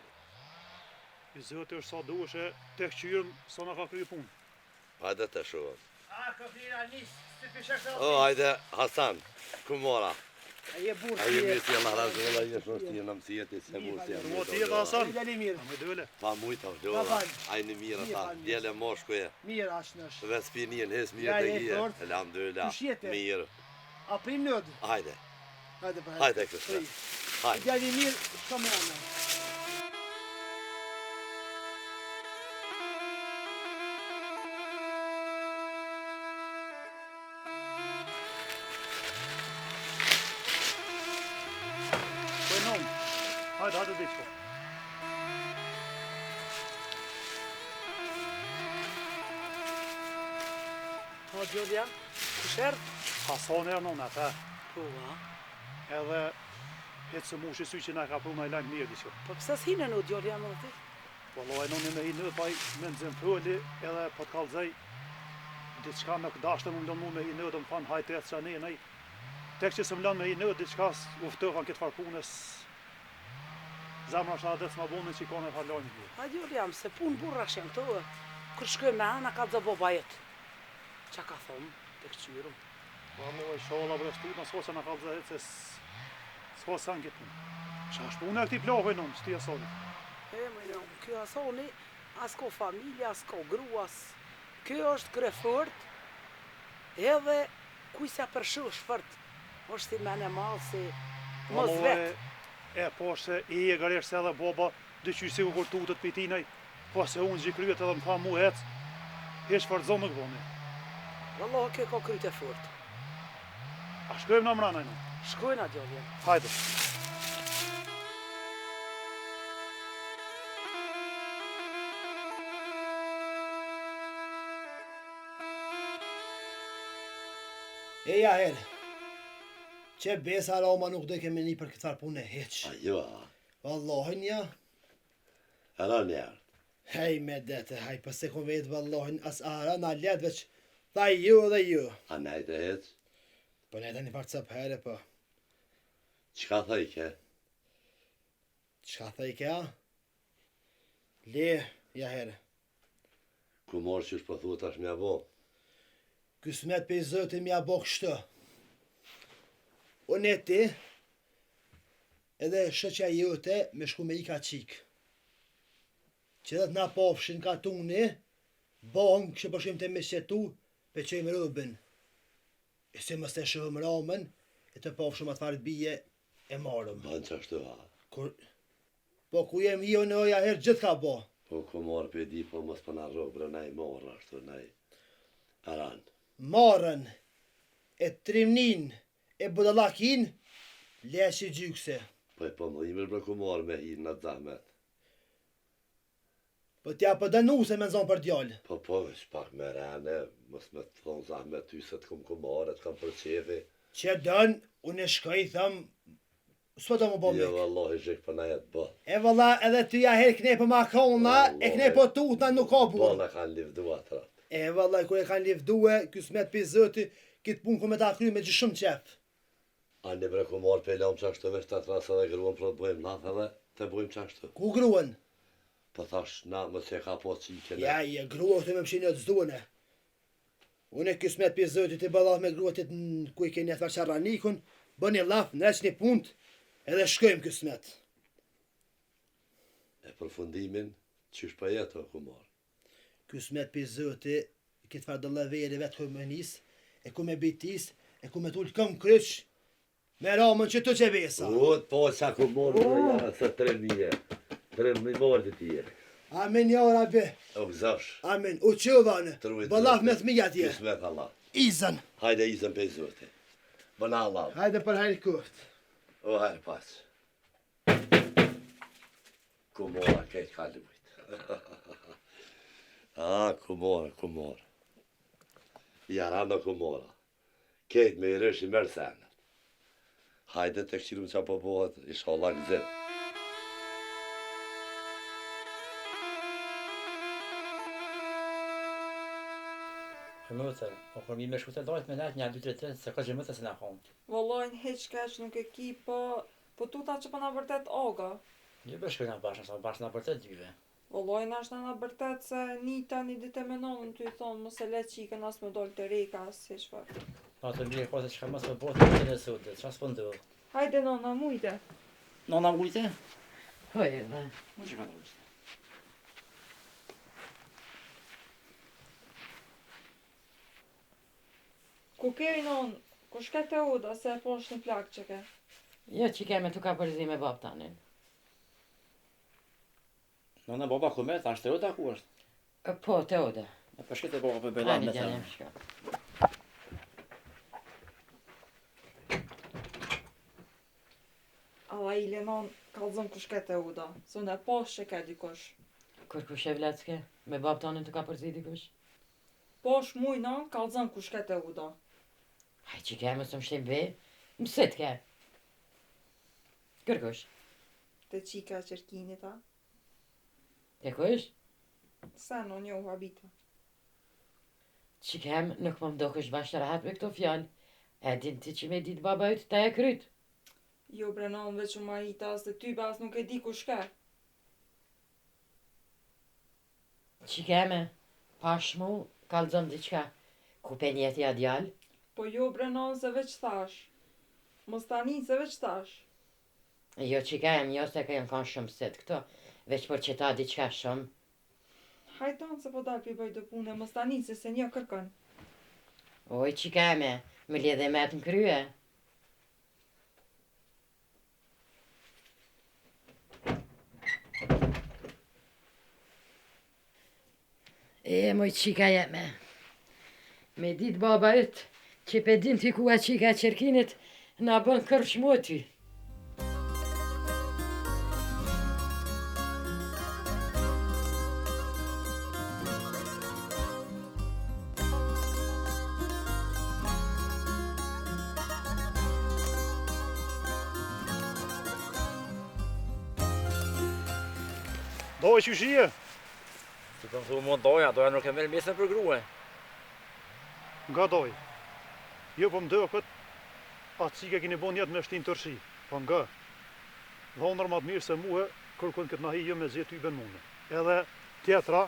I zoti është sa duheshe, tek qyrën sa na ka kryu punë. Hajde të shumë. A, këfira nis, të pishek O, hajde, Hasan, ku mora? A je burë. A je misi e mahrazë, vëlla i është nështi në mësijeti se burë si e Po ti edhe Hasan. Djali mirë. Me dole. Pa mujta vdora, ajni mirë ata, djele moshkuje, Mirë ashtë nësh. ves pinien, hes mirë Ja, të je hije, fort. elhamdulillah, Kush jete? mirë, A prim nëdë. hajde, Hajde për hajde kësë, hajde. Djali mirë, shka më anë. Po e nom. Hajde diqko. Po Gjolja, kush erdh? Hasan e non ata. Po, a? Edhe hetë së mushi sy që na ka pru na i lajnë mirë diqko. Po pse s'hine në Gjolja më dhe ti? Vallaj noni me i në paj me nëzim fëlli edhe po të kalzaj diçka me këdashtë më mlon mu me i në dhe më thanë hajtë e të qani nej. Tek që së mlon me i në diçka uftohan këtë farë punës zemra shadet s'ma bonin që i kone farë lajnë mirë. A Gjolja, se punë burra shenë këto, kër shkoj me ana ka të boba jetë. Qa ka thomë, të këqyrëm? Pa mu e shala brestu në s'ko që na kalzaj se s'ko sa në këtë punë. Shash punë e këti plohoj non, s'ti e soli. E, më në, kjo Hasani, as ko familja, as ko gruas. Kjo është krefërt, edhe kujsa përshë shfërt, është si mene malë si mos vetë. E po se i e garesh se edhe boba dy qysi u kur tutët për tinaj, po se unë gjikryet edhe më tha mu hec, hesh farëzo më këvoni. Wallah, kjo ka kryt e fort. A shkojmë në mrana në? Shkojnë a Gjolja. Hajde. Eja herë, që besa Roma nuk do kemi një për këtë farë punë e heq. A jo, a, Wallahin ja, hera njerë, hej me dete, hej, pëse kom vetë wallahin as ara, na letë veç, tha ju dhe ju. a nejtë e hecë, Po ne tani farë cëp herë, po, qka thaj ke? qka thej kja? Le, ja herë, Ku morë që shpo thu tash mja bo? kësmet për i zëti mja bo kështë. Unë e ti, edhe shëqja jote me shku me i ka qikë. Që dhe të na pofshin ka tuni, bohëm kështë përshim të me qetu, pe qëjmë rëbën. E se mës të shëhëm ramën, e të pofshëm atë farit bije, e marëm. Banë qashtu ha, Kur, po ku jem jo në oja herë gjithë ka bo. po ku morë për di, po mos përna robrë, nej morë ashtu, nej, aran. Marën, e trimnin, e budalakin, leshi gjykse. Po e po më dhimër për ku morë me hi në zahmet. Po t'ja për dënu se me nëzon për djallë. Po, shpak me rene, mos me të thonë zahmet ty se të kom marë, të kam për qefi. Që dënë, unë e shkoj, thëmë, s'po do më bo Jo, mik. Allah i zhek për na jetë bo. E vëlla, edhe ty ja herë kne për makona, e kne për tutna nuk ka Bo burë. në kanë livdu atërat. E vëlla, kër e kanë livdue, kësmet për zëti, këtë punë ku me ta kry me gjë shumë qef. A një bre ku marë për lam qashtu veç të atrasa dhe gruan për të bojmë nath edhe të bojmë qashtu. Ku gruen? Po thash, na më se ka po qike Ja, je grua të me mshinë të zduene. Unë e kësmet për zëti të bëllaf me grua të në ku i keni e thar qarranikun, bën një laf, nëq një punt, edhe shkojmë kësmet. E përfundimin, qysh për jetë o ku marë. Kësmet për zëti, këtë farë dëllë veri vetë ku me nis, e ku me bitis, e ku me tullë këm kryq, Me ramën që të qevesa. O, të po qa ku morë dhe janë së 3.000. 3.000 morë të tjere. Amin ja Rabbi. O, gëzash. Amin. U qëvanë. Balaf me thmija tje. Kismet Allah. Izën. Hajde izën pe zote. Bëna Allah. Hajde për hajri kuft. O, hajde pas. Ku mora kejt ka lujt. Ku mora. Jarana ku mora. Kejt me i rësh i mërë senet. Hajde të këshirum qa po bëhet, inshallah gëzim. Gjëmëtër, o kur mi me shku të dojt me nejt një 2-3 se ka gjëmëtër se në konë. Vallaj hiç keq nuk e ki, po tuta që po na vërtet oga. Një bëshkoj në bashkë, sa bashkë në bërtet dyve. Vallaj na është na vërtet se nita një ditë me nonën ty thonë mos e le qikën as me dol të reka as si çfarë. Pa të mirë kohë se çka mos më bëhet në të sotë, çfarë s'po ndodh. Hajde nona mujte. Nona mujte? Po e dhe. Mos e ka ndodhur. Ku kej non, ku shket e uda se e posh një plak që ke. Jo që keme të ka përzi me bab tanin. Nona baba ku me, ta është të ku është? Po, të oda. E përshket e baba për belan Ani me gjallim të. shka. Alla ile non, kallzon ku shket e uda, se unë e posh që ke dikush. Kur kush e vlecke, me bab tanin të ka përzi dikush. Posh muj non, kallzon ku shket e uda. Haj që keme së më shtim be, mësit ke. Kërkush? Te qika qërkinit a? Te kush? Se në njohu habita. Që kem nuk më mdokesh bashkë rahat me këto fjallë. E din ti që me ditë baba jëtë ta e kryt. Jo brenon veç u marita as dhe ty bas nuk e di ku shke. Që keme, pash mu, kalzon diqka. Ku pe njeti a djallë? Po jo brenon se veç thash. Mos tani se veç thash. Jo që kem, jo se kem kanë shumë sit këto. Veç për që ta diqka shumë. Hajton se po dal pi bëj do pune, mos tani se një kërkën. Oj që keme, me lidhe me të në krye. E, moj qika jeme. Me dit baba ytë, që pe din t'i kua qika qërkinit, na bën kërsh moti. Doj që shije? Të të më thu mund doja nuk e merë mesën për grue. Nga doj. Jo po më dojë këtë, atë qike kini bon jetë me shtin tërshi. Po nga. Dhonër ma të mirë se muhe, kërkën këtë nahi jo me zjetë ty ben mune. Edhe tjetra,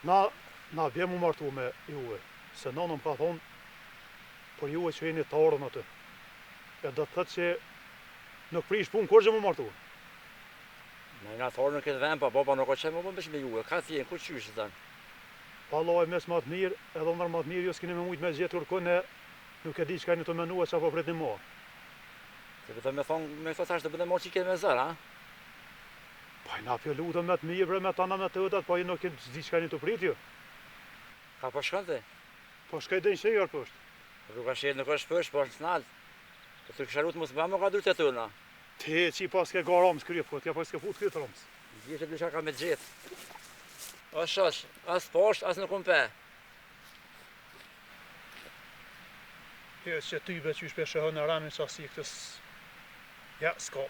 na bje mu martu me juve. Se nanëm ka thonë, për juve që jeni të ardhën atë. E do të thëtë që nuk prish punë kur që mu martu. Me nga thorë në këtë vend, pa baba nuk o qenë më bësh me juve, ka thjenë, ku qysh të thënë? Pa loj mes ma të mirë, edhe nër ma të mirë, jo s'kini me mujtë me zjetë kërkën e nuk e di që ka një të menua që apo pret një ma. Se për të me thonë, me këto thash të bëndë morë që i këtë me zërë, a? Pa i na pjo lutëm me të mirë, bre, me tana me të ëtat, pa i nuk e di që ka një të prit jo. Ka po shkën të? Po shkaj dhe një shejër pështë. Rruga shirë nuk është pësh, po është snalë. Po të kësharut mos bëmë ka dur të tëna. Te që i pas ke ga ramës kërje, po t'ja pas ke fut këtë ramës. Gjithë të dysha ka me gjithë. O shosh, as poshtë, as nuk unë pe. Te që ty be që i shpeshe hënë ramin që asi këtës... Ja, s'ka.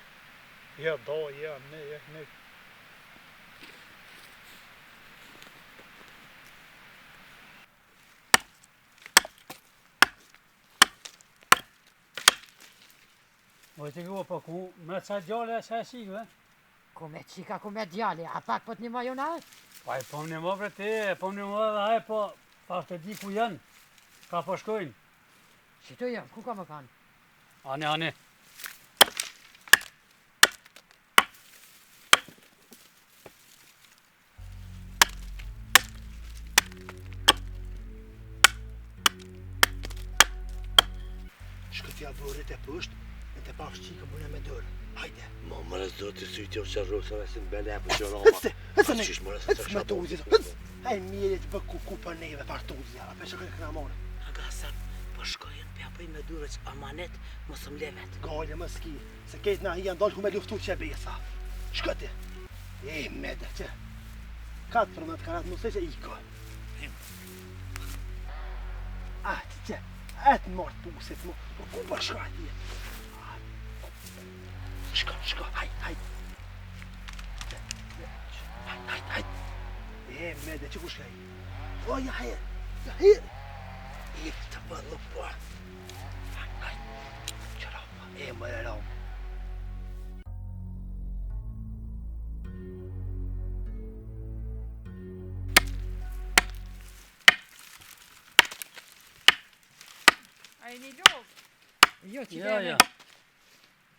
Ja, da, ja, ne. Oj të gjo, po ku me ca djale e sa e shikve? Ku me qika, ku me djali, a pak po t'nima jo na? Pa i pom një më bre te, pom një më dhe haj, po pa të di ku janë, ka po shkojnë. Që të jam, ku ka më kanë? Ane. Shkët t'ja bërit e pësht, në të pak shqika mëne me dërë. Hajde. Ma më zoti sytjo që rrusën e si në bele për që rama. Hëse ne, Qysh më rësë hëse me tuzit, hëse. Hajde mjerit bë ku për neve partuzja, a peshe këtë këna morë. Aga sa po shkojën pja pëj me dyre që amanet mos më levet. Gale më s'ki, se ketë na hija ndollë ku me luftu që besa. Shkëti. E, mede që. 14 karat mëse që iko. Ati që, atë morë pusit mu, po ku për shka ti? Shko, hajt. Hajt. E, mede që ku shkaj? O, ja her. I të bëllu po. Hajt. Qëra, e më e rau. A jeni lodh? Jo, që Ja, ja.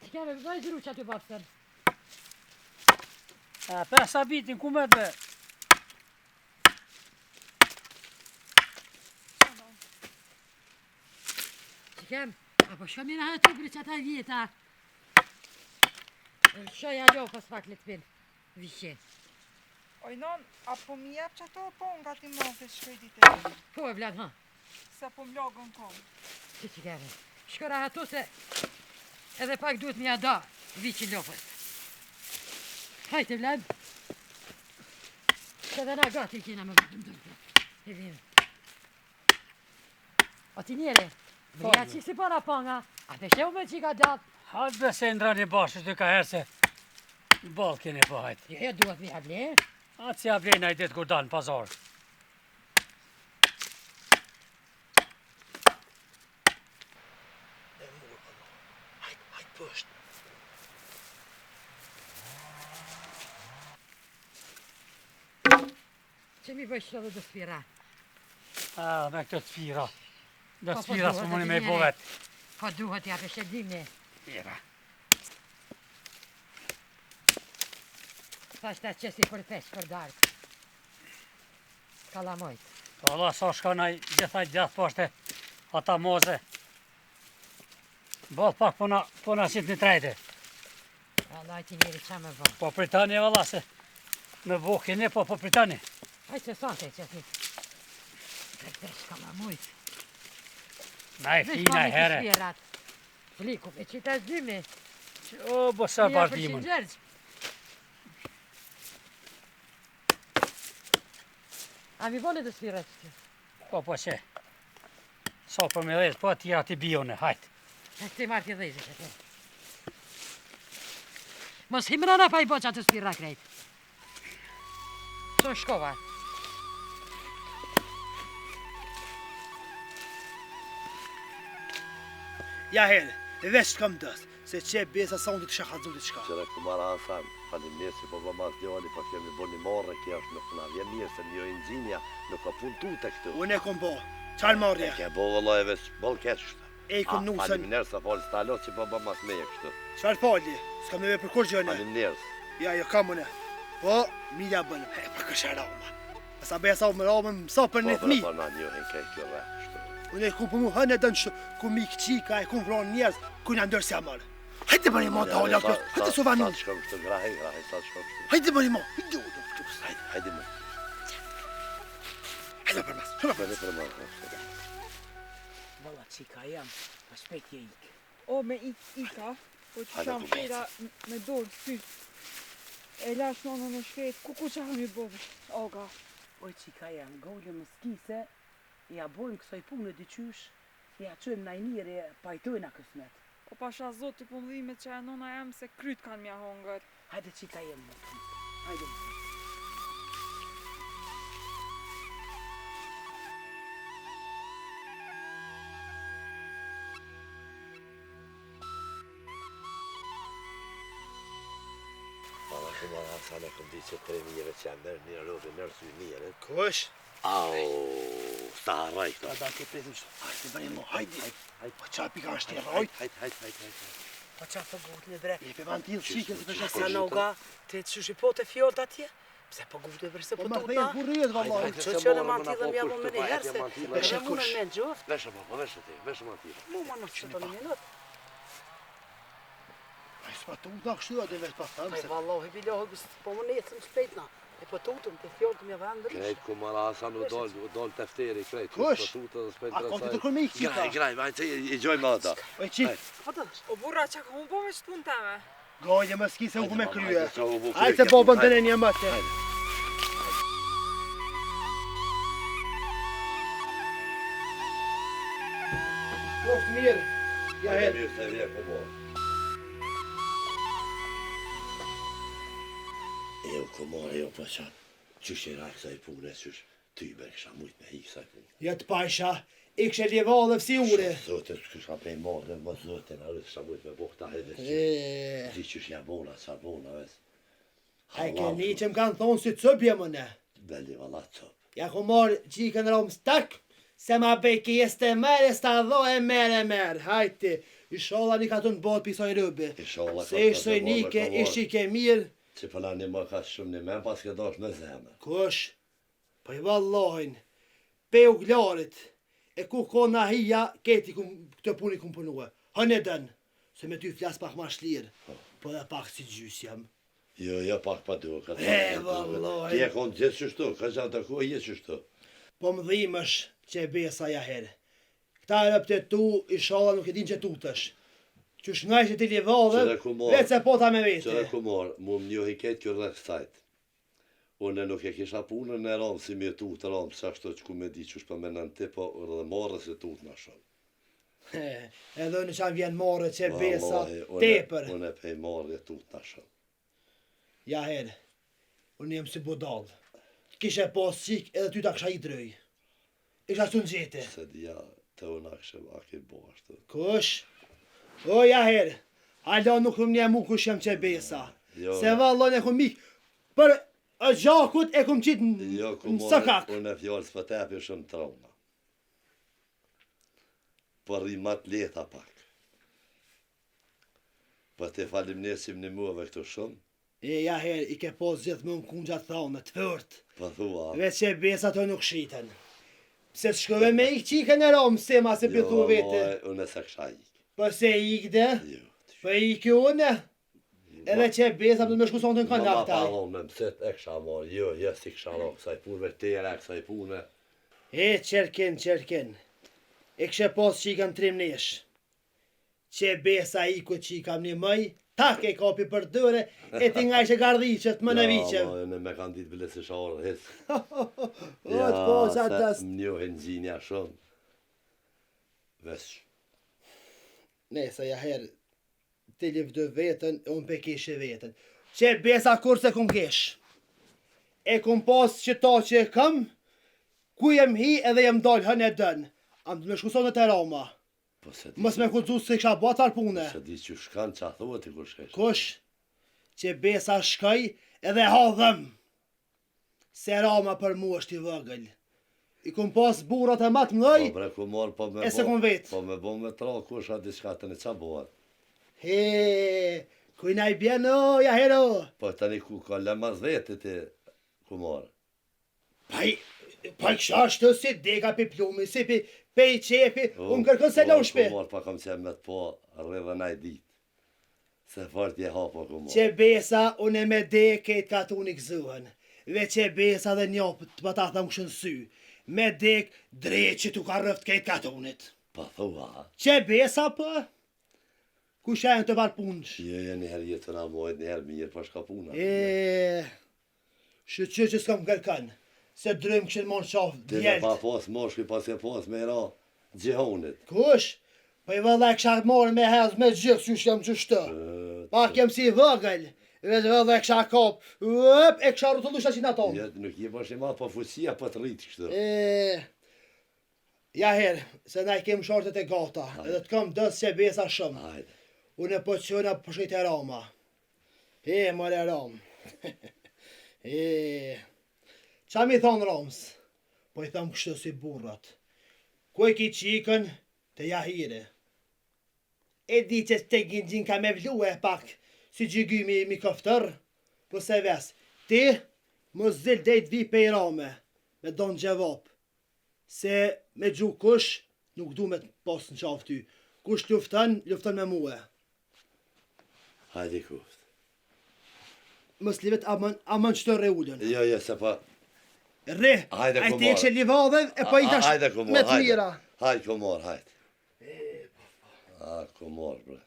Që keme bëj zru që aty batësën. Pesa bitin, ku me dhe? Që kem, apo shko mira hëtë për që ata vjeta. Shoja lo pas pak le të pin. Vishje. Oj non, apo mi jep që ato po nga ti mos e shkretit e. Po e vlad, ha. Se po mlogën kom. Që keme. Shkora ato se edhe pak duhet mja da viqin lopës. Hajte vlad. Se dhe na gati kina me bëtëm dërë. E vim. O ti njeri, vrija qik si para panga, a peshe u me qika datë. Hajtë bese ndrani bashkë të ka herë se balë keni po hajtë. Jo, duhet mi hable. Atë si ablejnë a i ditë kur dalë në pazarë. E murë, Allah. Hajt pësht. Që mi bëj shlo dhe dë sfira. Me këtë të fira. Dhe Po, të fira duhet së e mëni di me i njeri. po vetë. Po duhet ja peshe dimni. Fira. Thash ta qesi për pesh për darkë. Kalamojt. Allah sa shkonaj gjithaj gjatë poshte ata moze. Bëllë pak puna si të një trejte. Allah ti njeri qa me bë. Po pritani valla se me vokini po pritani. Hajtë që sante qesi. Për pesh kalamojt. Na e fina e here. Fliku me qita zdymi. O, bo sa bardimën. A mi bone dë sfirat që? Po që. So për me dhejtë, po ati ati bione, hajtë. E këti marrë t'i dhejzë që te. Mos himrana pa i bo që atë sfira krejt. Që shkova. Ja herë, e veç të kam dësë, se që besa sa unë të kësha khadzurit qka. Qëra ku marra asan, falim mirë si po bëmas djali, po kemi bo një morë, kjo është nuk na vjen mirë, se një inxinja nuk ka puntu të këtu. Unë e kom bo, qarë E marrja? ke bo vëllaj e veç bol keq shtë. E kom nusën, Falim nërë sa falë stalo që po bëmas me e kështu. qarë fali, s'kam neve për kur gjëne. Falim nërës. Ja, jo kam une. Po, milja bëllëm, he, për kësha rauma. Asa beja sa u më rauma, mësa për një thmi. Po na njohin ke kjo rre, kështu. Unë e ku për mu hënë e dënë që, ku mi këqika e ku vronë njerës, ku në ndërë si amarë. Hajde bëri ma të halja kjo, hajde su vanu. Sa të shkom kështu, grahi, sa të shkom kështu. Hajde bëri ma, hajde u do. Hajde më. Hajde për mas, shumë për Hajde për më. Valla qika jam, pa shpejt je ik. O me ika, po që Hajde, kam ku shkejta me dorë syt. E lash nonën në shkret, ku që ham i bëvë, oga. Oj qika jam, gole më skise, ja bojmë kësoj punë dyqysh, ja qëjmë na i njëri, pajtojna kësmet. Po pasha zoti po mdhimet që e nona jam se kryt kanë mja hongër. Hajde qika jem më të. Hajde më. Mara ku marra asan e kom di që 3 mijeve që janë nërë, një robi nërë sy njëre. Kush? Au, sa harraj këto. Da ke presim që, hajde bëri ma, hajde. Po qa pika është të rajt. Hajde. Po qa të gotë në bre. Je pe van t'ilë qike se Sa përshë në oga, të qyshi po të fjollët atje, Pse po gufte vërse Po po ma tutna? thejnë kurrjet, vallaj. Që që në mantillë më jabon me një herë se e mune me në gjuft. Veshe papa, veshe ti, veshe mantila. Mu ma në që të në minut. Ai s'pa tutna kështu atë vetë pa thëmë Ai se. vallohi bilohi po më necëm shpejtna. E po tutëm të fjallë të mja vendër. Krejt ku mara Hasan u dol tefteri, krejt. Kush? A A konti të kërmi i qita? Graj, ma i gjojmë ata. Oj qit, Po të O burra, që ka mu po me që punë teme? goje më s'ki se u ku me krye. Hajde, sa u bu Ajtë se krye, bobën të hajde. në një mëte. Qoftë mirë. Ja Hajde herë. mirë se vje po bo. Jo, komore, jo, po qanë. Qysh e rakë sa i punë, qysh ty be kësha mujt me hikë sa i punë. Ja të pasha, i kështë ljevallë fësi ure. Zote, kësha pe marrë, më zote, në rrës, kësha mujt me bukta edhe që. E, Zi qysh ja bona, sa bona, ves. a i keni që më kanë thonë si të cëpje më ne. Belli valla cop. Ja ku marë që i kanë romë stak, se ma beki jeste merë, e sta dho e merë. Hajti, i sholla një ka të në botë pisoj rëbi. Inshallah, Se ishtë nike, ishtë i ke mirë, që pëlla një më ka shumë një men, pas ke dosh me zemë. kush, po i vallohin, pe u glarit, e ku kona hija, keti këtë puni kum punua. Hënë e dënë, se me ty flas pak ma shlirë, po dhe pak si gjys jam. Jo, pak pa duke. Vallaj. Ti e konë gjithë qështu, ka gjatë të ku e jetë qështu. Po më dhimësh që e besa ja herë. Këta e rëpte tu, i shala nuk e din që tutësh. Qysh nga ishte ti livadhe, Qëre ku morë. vetë se pota me Qëre vete. ku morë, mu më njohi ketë kjo rreth sajtë. Unë nuk e kisha punën në romë, si mi e tutë romë, që ashtu që ku me di qësh për me në ti, po dhe morë se tutë në shumë. Edhe në qanë vjen more që e besa Wallahi, tepër. Unë e pej morë e tutë në shumë. Ja herë, unë jem si budal. Kishe pas qik edhe ty ta kësha i drëj. Isha të në gjete. Se dhja të unë akshëm a ke bo ashtu. Kush? O, ja herë, alo nuk këm një mu kush jem që e besa. Jo, Se vallon e këm mik, për gjakut e këm qitë jo, ku në morë, sakak. unë e fjallës për tepi shumë trauma. Për rimat leta pak. Për te falimnesim një muave këtu shumë, E ja herë, i ke pos gjithë më në kungja thonë, të vërt. për thua. Veç që e besa të nuk shiten. Pse të shkove me i qike në romë, se ma se pithu vete. moe, unë e se kësha ik. Për se i ikde, Jo. për i kjo une. Edhe që e besa për të me shku sonë të në kanë Mama laktaj. pa me mëset e kësha morë, jo, si kësha ro, kësaj punëve tere, kësaj punë. E, qerken. E kështë pos që i kam trim nesh. Që e besa i ku që i kam një mëj, tak e kapi për dëre, e ti nga ishe gardhiqet më në viqem. Ja, në me kanë ditë bile se shorë, hes. O, të posa të se më njohin gjinja shumë. Vesh, Nesa, ja herë, ti livdë vetën, unë pe kishe vetën. Që e besa kur se kum kesh. E kum pas që ta që e kam, ku jem hi edhe jem dal hën e dën. Am të me shkusonë të rama. po se di, Mës me kudzu se kisha bat far pune. se di që shkanë që a thua ti kur shkesh. Kush, që besa shkaj edhe hadhëm. Se rama për mu është i vëgël. I kum pas burat e matë mdoj, Po bre ku morë, po me e se kum vetë. Po me bo me tra, ku është a diska të në qa bohat. He, kujna i bjen, o, ja hero. Po tani ku ka lemaz vetë ti, ku morë. Pa i kësha ashtë si deka pi plumi, si pe i qepi, unë kërkën se lo shpe. Ku morë, pa kam qenë me të po, rrëdhe naj ditë. Se fort je hapo ku morë. Që besa, unë e me deke i të katun i këzuhen. Ve që besa dhe njopë të pëta thëmë këshën sy. Me dek drejt që tu ka rëft kejt katunit. Pa thua, Që besa për? Ku shenë të parë punësh? jo, njëherë jetë në mojt, njëherë mirë, pa shka puna. Shë që s'kam kërkan. Se drëmë këshën mon qafë Ti me pa djeltë. pos moshki, pas e pos me ra gjihonit. Kush? Po i vëlla e kësha morë me hez me gjithë që shkem qështë. Pa kem si vëgël. Vetë vëlla e kësha kop. Up, e kësha rutullu shashin ato. Jetë nuk je bash i madh, po fuqësia po të rritë kështu. Ja herë, se na i kem shortet e gata. Edhe të kam dësë që besa shumë. Hajde. Unë e po qëna përshkejt e Roma. Mërë e Romë. Qa mi thonë Romës? Po i thamë kështë si burrat. Ku e ki qikën të jahire. E di që të gjingjin ka me vlu e pak, si gjygymi mi koftër, po se ves. Ti, mos zil dejt vi pe i rame, me donë gjevap. Se me gju kush, nuk du me pas në qaf ty. Kush luftan me muhe. Hajde kuft. Mos livet amën qëtë re ullën. Jo, se pa... Re, Hajde, a i kumar. te që livadhe, e pa i tash Hajde kumar, me të mira. Hajde kumar, hajde. Kumar, bre.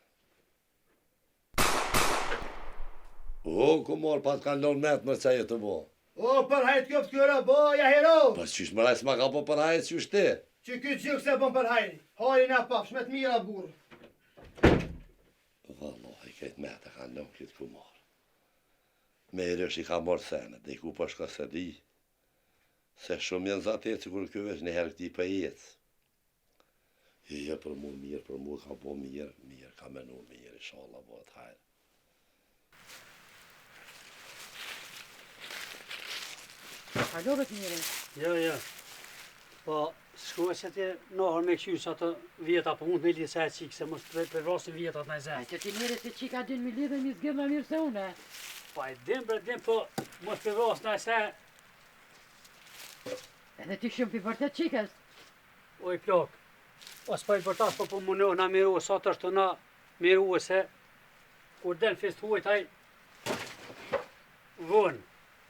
Kumar, pa të kanë lonë metë më që jetë të bo. O, për hajt kjoft kjore, boja hero! Pas qysh më rajtë s'ma ka po për hajtë qysh ti? Që këtë gjyk se bën për hajri. Hajri na pafsh, me të mira burë. Vallahi, këtë metë kanë lonë këtë kumar. Me i rësh i ka morë senet, dhe i ku për shka se di. Se shumë janë zatë që kur kjo veç një herë këti për jetës. Jo, për mu mirë, për mu ka po mirë, ka menu mirë, inshallah, bëhet hajrë. Kalorët njëri. Jo. Po, shkua që ti nohër me këshyrë që atë vjeta, po mund me lidhë se e qikë, se mos të përrasin vjetat në A zemë. që ti njëri se qika din me lidhe një zgjidh më mirë se une. Pa e dim, po mos përras në se... Edhe ty shumë për vërtet qikës. Oj, plak, pas pa i përtas, po mundohë na miru, sa të është të na miru se kur den fest huajt haj vonë.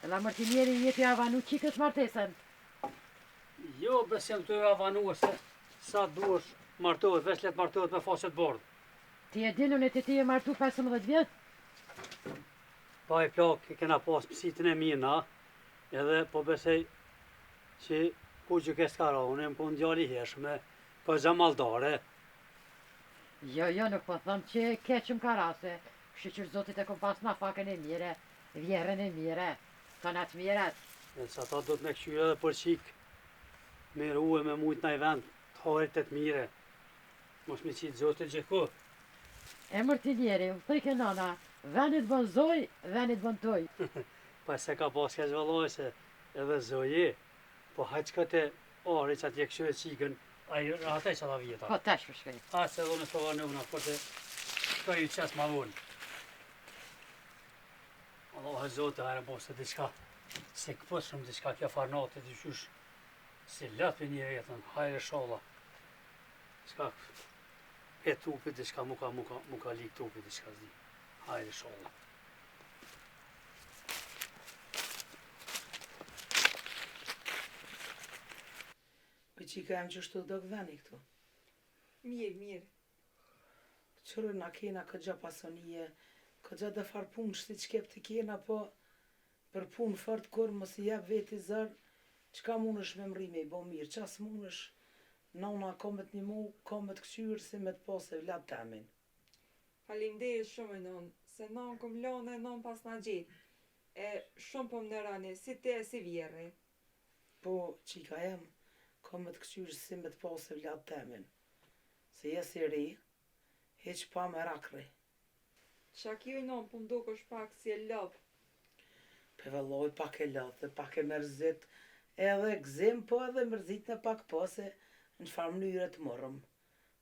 Edhe mërtinjeri jeti avanu qikës martesën. Jo, besem të e avanu se sa duesh martohet, veç let martohet me faset bordë. Ti e dinun e ti e martu 15 vjetë? Pa i plak, i kena pas pësitën e mina, edhe po besej që ku që ke s'ka ra, unë e më po në djali heshme, po zamaldare. Jo, nuk po thëmë që keqëm karase. Shqyqër zotit e kom pas na fakën e mire, vjerën e mire, tonat miret. E sa ta do të me këshyre edhe për qik, me ruhe me mujt në i vend, të harit e të mire. Mos me qitë zotit gjithku. E mërtinjeri, më thëjke nana, venit bën zoj, venit bën toj. Pa se ka pas keq vallaj se edhe zoje, po hajtë qëka te ari që atje këshyre qikën, a i ratej që ta vjeta. Po tash për shkoj. A se dhe në stova në una, po të shkoj i qes ma vonë. Allah e zote, hajre po se diçka, se këpës shumë diçka kja farnate të qysh, si letë për një jetën, hajre sholla. Diçka, e tupi diçka, mu ka lik tupi diçka zdi, hajre sholla. Po qika jam qështu do këveni këtu. Mirë. Qërë na kena këtë gjë pasonije, këtë gjë dhe farë punë shti që kep të kena, po për punë fort kur mos i jep veti zërë, qka munësh me mri me i bo mirë, qas munësh, nona komet një mu, komet këqyrë si me të pose vlat temin. Faleminderit shumë non, se non kom lone, non pas na gjetë. E shumë po më nërani, si te si vjerri. Po, qika jem, komet këqyrë si me të pose vlat temin. Se jes i ri, heq pa me rakri. Shakjoj non, po mdo kësh pak si e lop. Pe valloj pak e lotë, pak e mërzit, edhe gzim, po edhe mërzit në pak po, se në çfarë mënyre të morëm.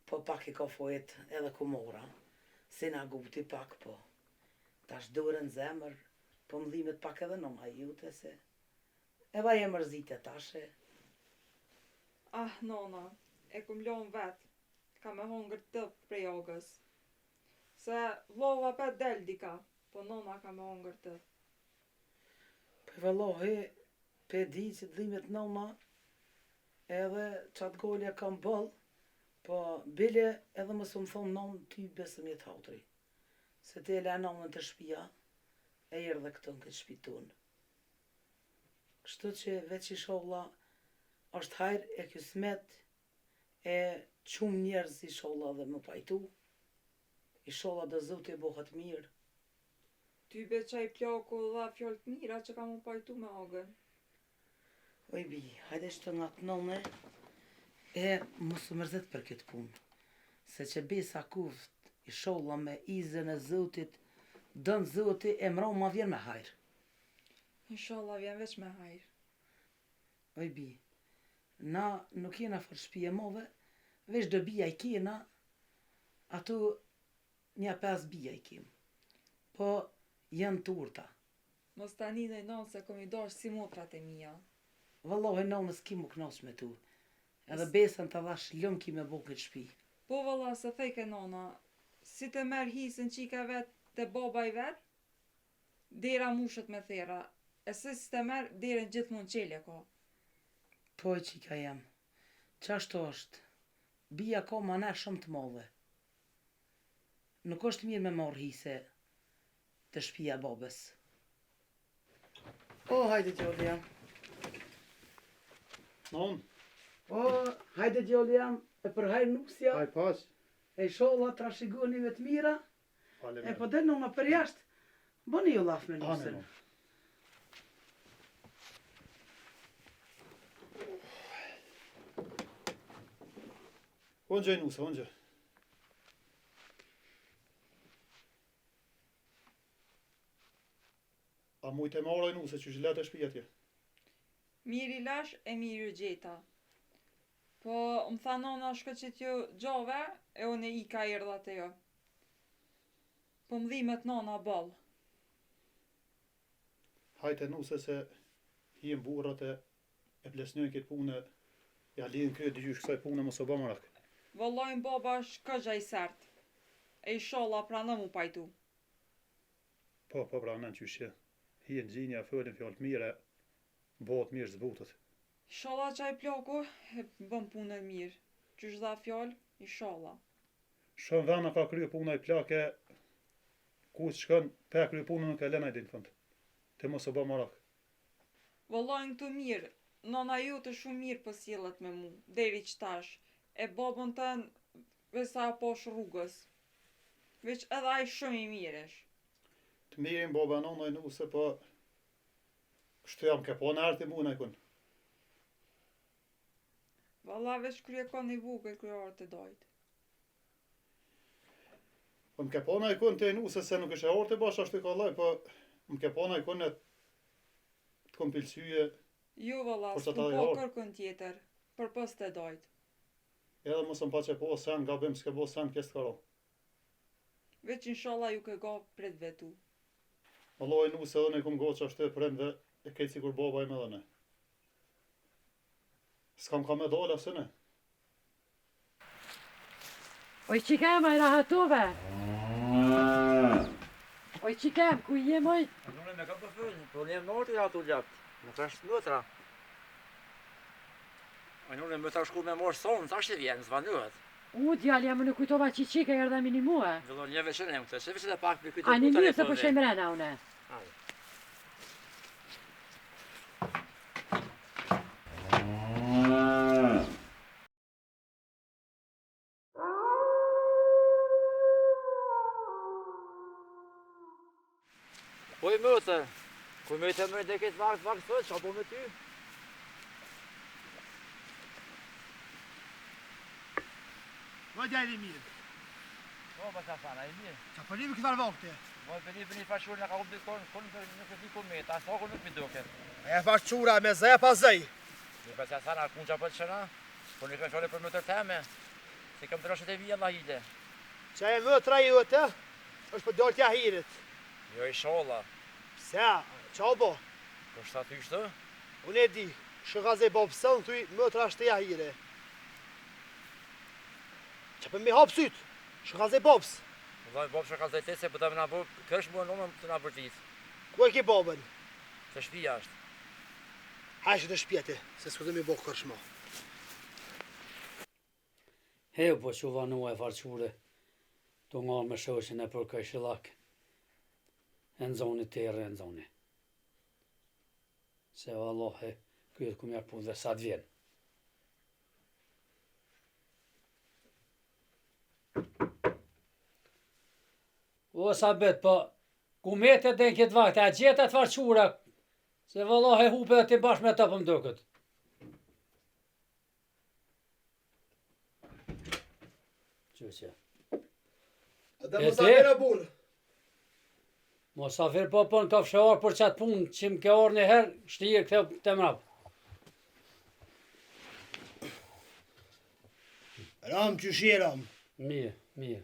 Po pak i ka fojt edhe ku mora, si na guti pak po. Tash dure në zemër, po më dhimet pak edhe në ma jute, se edhe e mërzit e tashe. Ah, nona, e kom lon vet, ka me hongër të prej ogës. Se vlova pet del dika, po nona ka me hongër të. Pe valloj, pe di që të dhimet nona, edhe qatë golja kam bëll, po bile edhe mësë më thonë non ty besëm jetë hautri. Se te e le nonën të shpia, e jërë dhe këtë në këtë shpitun. Kështu që veç i sholla është hajrë e kësmet, e qumë njerëz i sholla dhe më pajtu, i sholla dhe zote bohat mirë. Ty be qaj plaku dha fjoll të mira që ka mu pajtu me ogën. Oj bi, hajde shtë nga të none, e mos u mërzet për këtë punë. Se që besa kuft i sholla me izën e zotit, dënë zoti e mra ma vjen me hajrë. Inshallah vjen veç me hajrë. Oj bi, na nuk jena fër shpije modhe, veç do bia i kena, ato një 5 bia i kim. Po janë të urta. Mos tani dhe non se kom I dosh si motrat e mia. Vallahi nonës ki mu knash me tu. Edhe besën të dhash lëm ki me bo këtë shpi. Po valla se thejke nona, si të merr hisën qika vet te baba I vet, dera mushet me thera, e se si të merr derën gjithmonë qelje ka. Po e qika jam, qashtu është, bia ka mana shumë të madhe. Nuk është mirë me marrë hise të shpia babës. O, hajde gjolli jam. Non, O, hajde gjolli jam, e për hajrë nusja, haj pas. e sholla trashigonive të mira, e po del nona për jashtë, bëni ju laf me nusën. Unë gjej nusa, unë gjej. A mujtë e marrë nuse që zhlet e shpija tje? Mirë I lash e mirë U gjeta. Po më tha nona shko që t'ju gjove, e unë I ka erdha te jo. Po më dhimet nona ball. Hajte nuse se hien burrat e plesnjojnë këtë punë, ja lidhin kryet dyqysh kësaj punë mos o ba marak. Vallajnë baba shkëgja I sert. E I sholla pranë mu pajtu. Po, pra në qyshje. Hien gjinja, fëllin fjallë të mire, bëhet mirë zbutët. Sholla qaj plako e bën punën mirë. Qysh dha fjallë, I sholla. Shumë vena ka krye puna I plake, ku të shkën, pe krye punën nuk e lena I din fund. Te mos o ba marak. Vallajnë këtu mirë, nona ju të shumë mirë për sjellet me mu, deri qtash. E babën tënë vesa posh rrugës. Veç edhe ai shumë I miresh. Të mirin baba nona I nuse, po kështu jam ke po në arti muna I kun. Valla veç krye ka një vogël kryear të dajt. Po më ke po në I kun të I nuse se nuk është e orë të bash ashtu I ka laj, po më ke po në I kun e të kom pilsyje, Jo valla, Por sa s'ku ta po dhej kërkën tjetër, për pës të dajt. edhe mos më pa që po sen, gabim s'ke po sen, kjes të karo. Veç inshallah ju ke ga pret vetu. Allah I nuse edhe ne kum goqa ashtu e premve, e kejtë sikur baba I me dhe ne. S'kam ka me dola së ne. Oj qikem, a I rahatove? Oj qikem, ku I jem oj? Unë me ka për fëllë, po një më orë të ato gjatë, në kështë mëtra. Unë me ta shku me morë sonë, tash të vjenë, zvanëhet. U djali jam në kujtova që qike erdha minimue. Vëllon një veçënem këtë, që veçë dhe pak për këtë A një mirë se po shemrena une. Po I mëtë, ku me të mërë dhe këtë vakë sot, që po me ty? Ma djali mirë. Po, pa sa fana, I mirë. Qa përlimi këtar vakte. Po, për një fashur në ka u dikon, nuk e dikon me, ta sako nuk mi doke. E faqura me zë pa zëj. Një pa sa sana, kun qa për të shëna, po një kënë fjole për më tërteme, se kam të rëshët e vija la hile. Qa e mëtra jote, është për dorë tja hirit. Jo I sholla, Pse, qa o bo? po shta ty shtë? Unë e di, shëgaze bobësën, thuj, mëtra është tja hire. Qa për me hapë sytë, shëgaze bobës. Vëllaj, bob që ka zajte se pëtë me nga bërë, kërsh mua nëmë të nga bërtit. Ku e ke babën? Se shpija është. Hajshë të shpjete, se s'ku dhe me bo kërshma. Heo po që vanu e farqure, të nga me shoshin e për kaj shilak, e në zoni të erë e në zoni. Se vallohi, këtë ku mjarë punë dhe sa të vjenë. O sabet, po, ku metet dhe në këtë vakte, a gjeta të farqura, se vallohi hupe dhe ti bashkë me të për mdukët. Qësja. Dhe E mos ti? a vera burë. Mosafir po në kafshëar për qatë punë që më ke orë një herë, shtirë këtë të mrapë. Ram që shi ram. Mirë, mirë.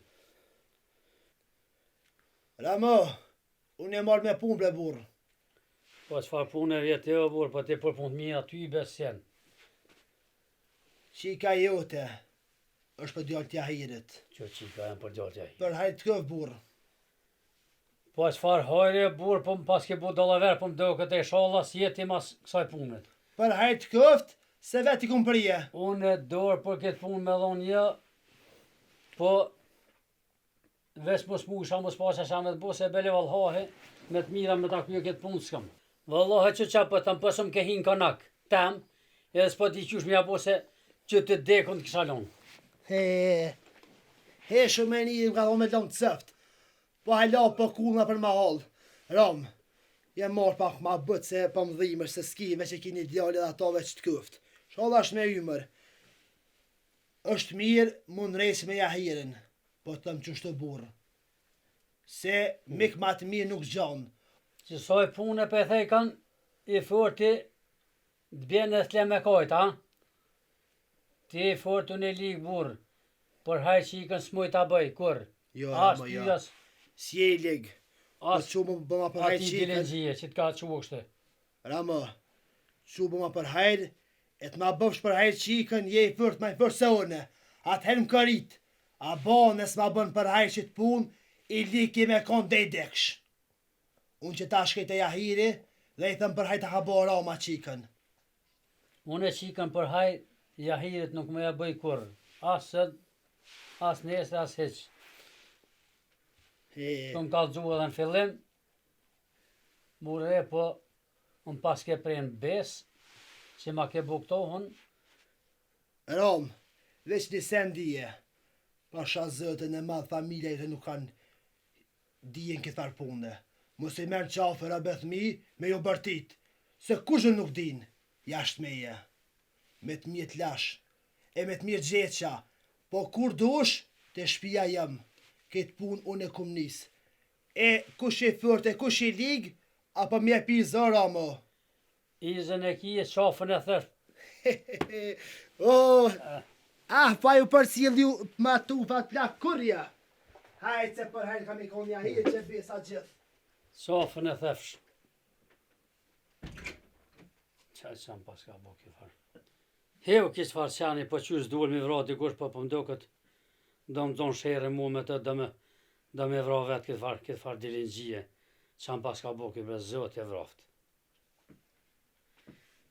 Ramo, unë e marrë me punë ble burë. Po çfarë punë vjetë e burr, po ti për punë të mia ty besjen. Qika jote është për djallë t'ja hirit. Që qika janë për djallë t'ja hirit. Për hajt këv burr. Po çfarë hajre burr, po pas ke bu dollaver, po më do këtë e shalla si jeti mas kësaj punët. Për hajt këft, se vetë i kom përje. Unë dorë për këtë punë me dhonë një, po veç mos musha, mos pasha shamet bo, se bele valhahe, me të mira me ta kujo këtë punë s'kam. Valhahe që qa për të më pësëm ke hinë kanak, tem, edhe s'po ti qysh mja bo se që të dekon të kisha lonë. He shumë e një ka dhome lonë të sëft. Po hajla për kuna për ma halë. Ram, jem marrë pak ma bëtë se për më dhimër se s'ki veç e kini djali dhe ato veç të këft. Shala është me ymër. Është mirë mund rejsi me jahirin, po të më qështu burë. Se mik ma të mirë nuk gjanë. Që soj punë e për thejkan, i forti të bjene të le me kajta, ti i fortu në ligë burë, por haj që i kënë s'moj të bëj, kur? Jo, As Ramo, ty, jo. as Si e ligë. Po as që më bëma për hajt ati qikën. dilengjie, që t'ka që ushte. Ramo, që bëma për hajt, e të ma bëfsh për hajt qikën, je i fërt ma i fërt se une. Atë herë më kërit, a ba nës ma bën për hajt që të pun, i liki me konë dhe i deksh. Unë që ta shkejt e jahiri, dhe i thëm për hajt a ka bo rama qikën. Unë e qikën për haj, jahirit nuk me ja bëj kur. As sët, as nesër, as heq. Këm kalëgju edhe në fillim, mure po, unë pas ke prejnë bes, që ma ke buktohën, Ram, veç një sen dije, pasha zëtën e madhë familja i të nuk kanë dijen këtë farë punë. Mos i merë qafër a bethmi me jo bërtit, se kushën nuk din, jashtë meje. Me të mjetë lash, e me të mirë gjeqa, po kur dush, të shpia jam, këtë punë unë e kum nis. E kush e fërt e kush e ligë, apo mje pi zëra mo. izën e kije qafën e thërë. Oh, pa ju përcjell ju ma tufat plak kurja. Hajtë se për hajtë kam i konja hirë që besa gjithë. Qafën e thefsh. Qaj qanë pas ka bo kjo farë. Heo kishë farë qani, po qysh duhet mi vra dikush, po do këtë, do më donë shere mu me të, do me vra vetë këtë farë dilingjie. Qanë pas ka bo kjo bre zot e vraftë.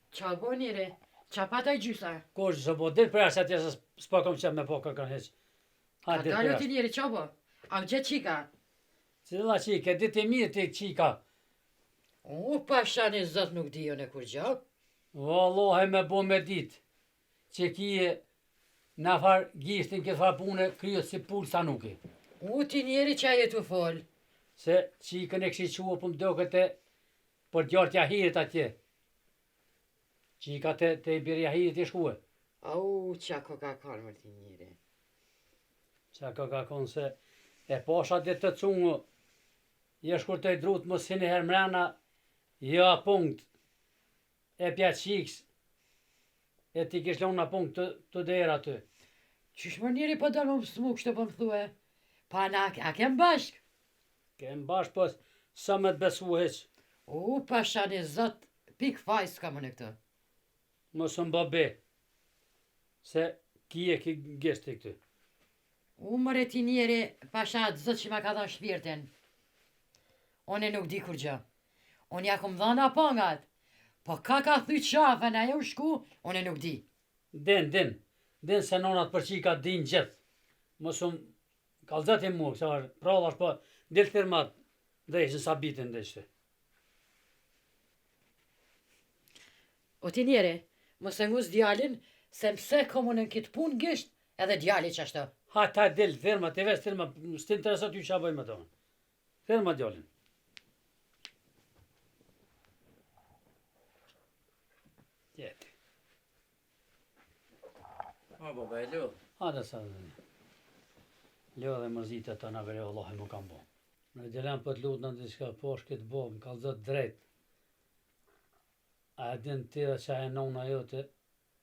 Qa bo njëre, qa pata i gjysa? Kush zë bo, dilë për asë atje se s'pa kom qep me po kërkan heq. Ka Ha, dilë dalë për ti asë. njëre, qa bo? A gje qika? Cila qike, ditë e mirë ti qika. O, pasha një zot nuk di jo në kur gjallë. Vallohe me bo me ditë, që kije në farë gjishtin këtë farë pune kryet si pulë sa nuki. O, ti njeri qa jetu folë. Se qikën e kështë qua për më do këtë për djartë jahirit atje. Qika të i birë jahirit i shkue. Au, qa ko ka kalë më ti njeri. Qa ka konë se e pasha dhe të cungë, je shkur të i drutë më si një herë mrena, ja punkt, e pja qiks, e ti kish lonë në punkt të dera të. Qysh më njeri po dalë më smu kështë po më thue? Pa na, a kem bashk? Kem bashkë pës, sa me të besu heq, O, pasha një zot, pik fajs ka më në këtë. më së më be, se kije ki gjeshti këtë. U mëre ti njeri, pasha të zot që ma ka dha shpirtin. One nuk di kur gjë. Unë ja kom dhana pangat. Po ka thuj qafën a jo shku, unë nuk di. Din se nonat për qika din gjithë. Mësum, kalzat e mu, se var, prallash po, dilë firmat, dhe ishën sa bitin dhe ishte. O ti njeri, mëse ngus djalin, se mse komunën kitë pun gisht, edhe djali që ashtë. Ha, ta dilë firmat, e vesh firmat, s'ti interesat ju qa bëj me tonë. Firmat djallin. Jeti. O, baba, e lodh. Hada sa dhe një. Leo dhe mërzita të në vere Allah e më kam bo. Në gjelem për të lutë në diska posh këtë bo, më kalzot drejt. A e din tira që e nona jote,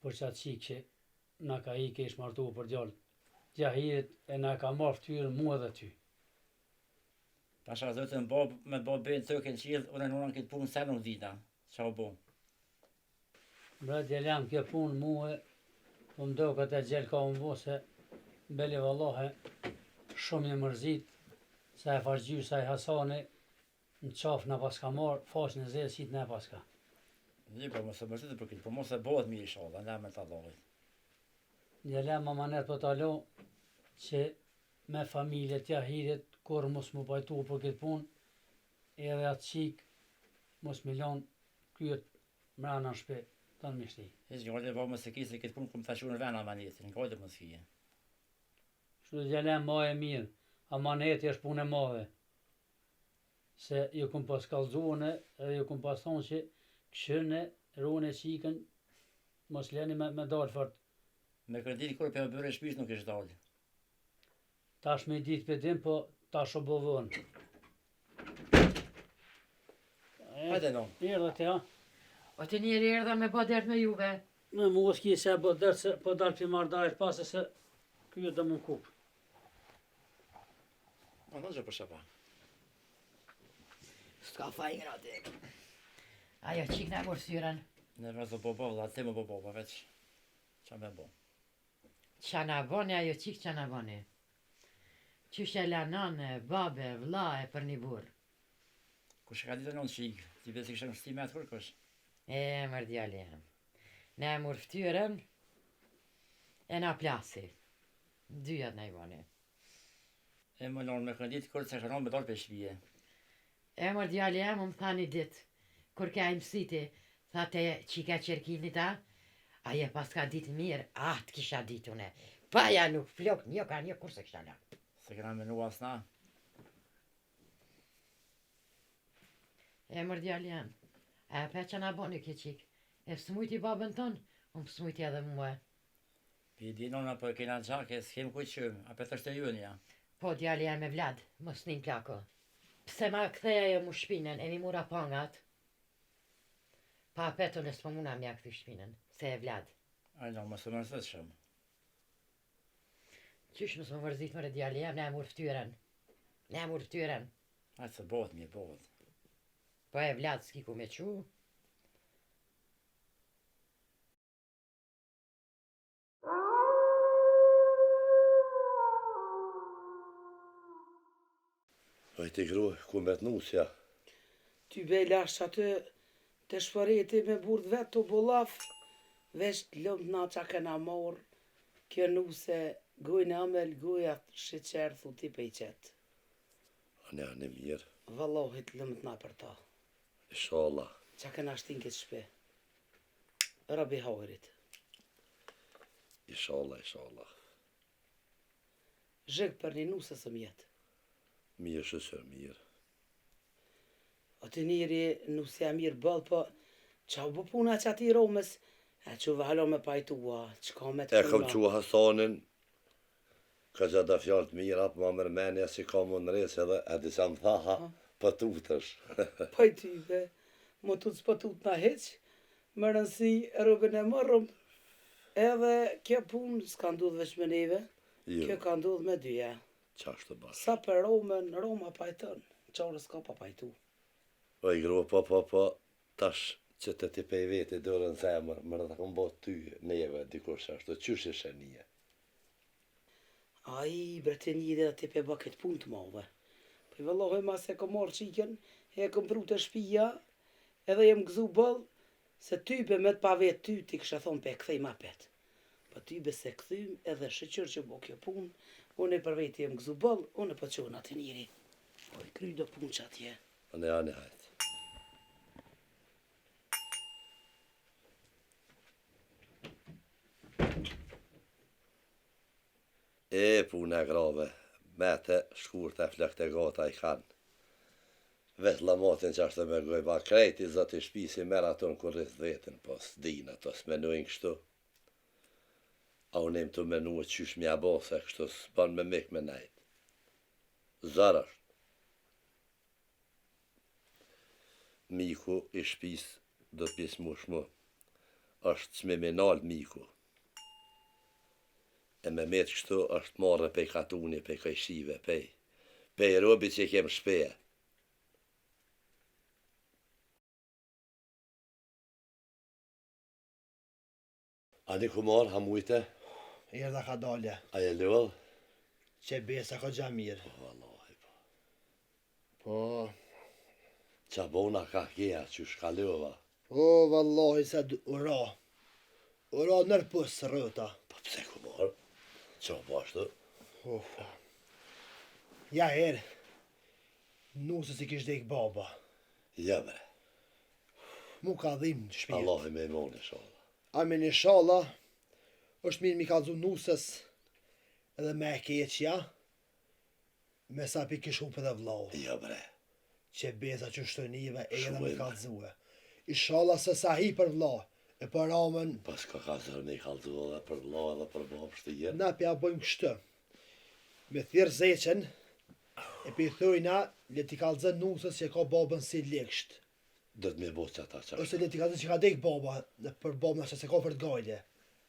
për që atë qikë që na ka i ke ish martu për gjallë. Gjahirit e na ka marrë ftyrën mua dhe ty. Pasha zotën me bo bëjnë të këtë qilë, unë e nona këtë punë se nuk dita. Qa u bo? Bra djelem kjo punë muhe, po më do këtë e gjelë ka unë bo se beli vallahe shumë një mërzit, se e fashgjyr sa i Hasani në qafë në paska marë, fashë në zedë qitë në paska. Një po mos e mërzitë për këtë, po mos e bëhet mirë inshallah, në me të Allahit. Djelem ma manet për talo që me familje tja hirit, kur mos më pajtu për këtë punë, edhe atë qikë mos me lanë kryet mrena në shpe, të në mishti. Hiç gajde vao mos e ki se këtë punë ku më thashu në vena amanetin, gajde mos kije. Shtu djelem ma e mirë, amaneti është punë e madhe. Se ju këm pas kallzuane edhe ju këm pas thonë që këshirne, rune qikën, mos leni me dalë fort. Me kredit kur për me bërë shpish nuk ishtë dalë. Tash me ditë për dim, po tash o bovon. Hajde non. Erdhe te, ha? O të njeri erdha me bo dert me juve. Me mos ki se bo dërë se po dalë për mardajrë pasë se kjo dhe më kupë. A në gjë për shapa. S'ka fajnë atë. Ajo qik në mërë syren. Ne vazhdo bo bo, la te më bo bo, veç. Qa me bo? Qa në boni, ajo qik qa në boni. Qyshe la nane, babe, vllae për një burë. Kush e ka ditë non qik, ti besi kështë në stime atë kur kush? E, mërdjali jam. Ne e mërë ftyrën, e na plasi. Dyjat në i boni. E më non me kredit kur se shëron me dalë për shpije. E mërdjali jam, më tha një dit, kur ka i mësiti, tha te qika qerkini ta, aje pas ka ditë mirë, të kisha ditë une. Pa ja nuk flok, një ka një kurse kisha la. Se këna menu asna. E mërdjali jam, e pe që na boni kjo qik, e smujti babën tonë, unë smujti edhe mua. Pi di nona po e kena gjake, s'kem kuj qëmë, a për të është e ju nja. Po djali jam me Vlad, mos nin plako. Pse ma ktheja jo mu shpinën, e mi mura pangat. Pa petun e s'po muna mja këthy shpinën, se e Vlad. A no, mos e mërzit shumë. Qysh mos më mërzit mëre djali jam, ne e mur ftyren. Ne e mur ftyren. Hajtë se bohet mirë, bohet. Po e Vlad s'ki ku me qu. Ojtë i gru, ku me të nusja. Ty bejlash atë të shpëreti me burd vetë të bolaf, veç të lëmë na qa kena morë, kjo nuse gojnë amel, goja shqeqerë, thu ti pe i qetë. Anë janë e mirë, Vallohit lëmë na për ta. inshallah. Qa kena shtin këtë shpe. Rabi hajrit. Inshallah, inshallah. Zhëk për një nuse së mjetë. Mirë shësër, mirë. Atë njëri nusja mirë bëllë, po qa u bë puna që ati romës, e që valo me pajtua, që ka me të E kam qua Hasanin, ka gjada fjallë të mira, për ma mërmenja si ka më në resë edhe, e disa më thaha, për tutësh. Po i tyve, më tutë s'po tutë na heq, më rënsi rrugën e mërëm, edhe kjo punë s'ka ndodhë veç me neve, kjo Jo, ka ndodhë me dyja. qashtë të bashkë. Sa për Romën, Roma pajton, qarë s'ka pa pajtu. O i gru, po, tash që të ti pej veti dorën zemër, më rëta kom bot ty neve, dikush ashtu, qysh ishe nije? A i brete një dhe ti pe bë këtë punë të madhe. Po i vëllohi ma se kom marrë qiken, e kom pru të shpija, edhe jem gëzu bëllë, se tybe me të pa vetë ty, ti kësha thonë pe këthej ma petë. Po tybe se këthym edhe shëqër që bo kjo punë, unë e për vetë jem gëzu bëllë, unë e për qonë atë njëri. Po i kry do punë që atje. Anë janë e hajtë. E puna e grave, mete, shkurte, flekte gata i kanë. Vetë lamatin që ashtë me gojba, krejti zoti shpisi merë aton kur rrith vetën, po s'din ato, s'menujnë kështu. A unë im të menu e qysh mja bo, se kështu s'ban me mik me nejt. Zar është. Miku i shpis do t'pis mushmu, është çmiminal miku. E me metë kështu është marrë pej katuni, pej kajshive, pej robi që kem shpeje. A një kumar, hamujte, Erdha ka dalë. a e lull? Që besa ka gja mirë. Wallahi, po. Po, Qa bona ka kja, që shkalova. o, vallahi se ura. Ura nërpus rëta. Po pse kumar? Qa bashtu? Uf. Ja herë, nusës i kish dek baba. Ja bre, Mu ka dhim të shpirt. Allah e me imoni shala. Amin inshallah, është mirë mi kalzu nusës edhe me e keqja, me sa pi kish hupe dhe vlau. Ja bre, Që beza që shtënive e edhe Shumë me e kalzue. Inshallah se sa hi për vlau, e për ramën, pas ka zërë një kalzu edhe për la edhe për bab shtëjen. na pja bëjmë kështë. Me thirë zeqen, e pi thujna, le t'i kalzën nusës që ka babën si leksht. Do të me bo që ata qa. Ose le t'i kalzën që ka dek baba, dhe për babën ashtë se ka për t'gajle.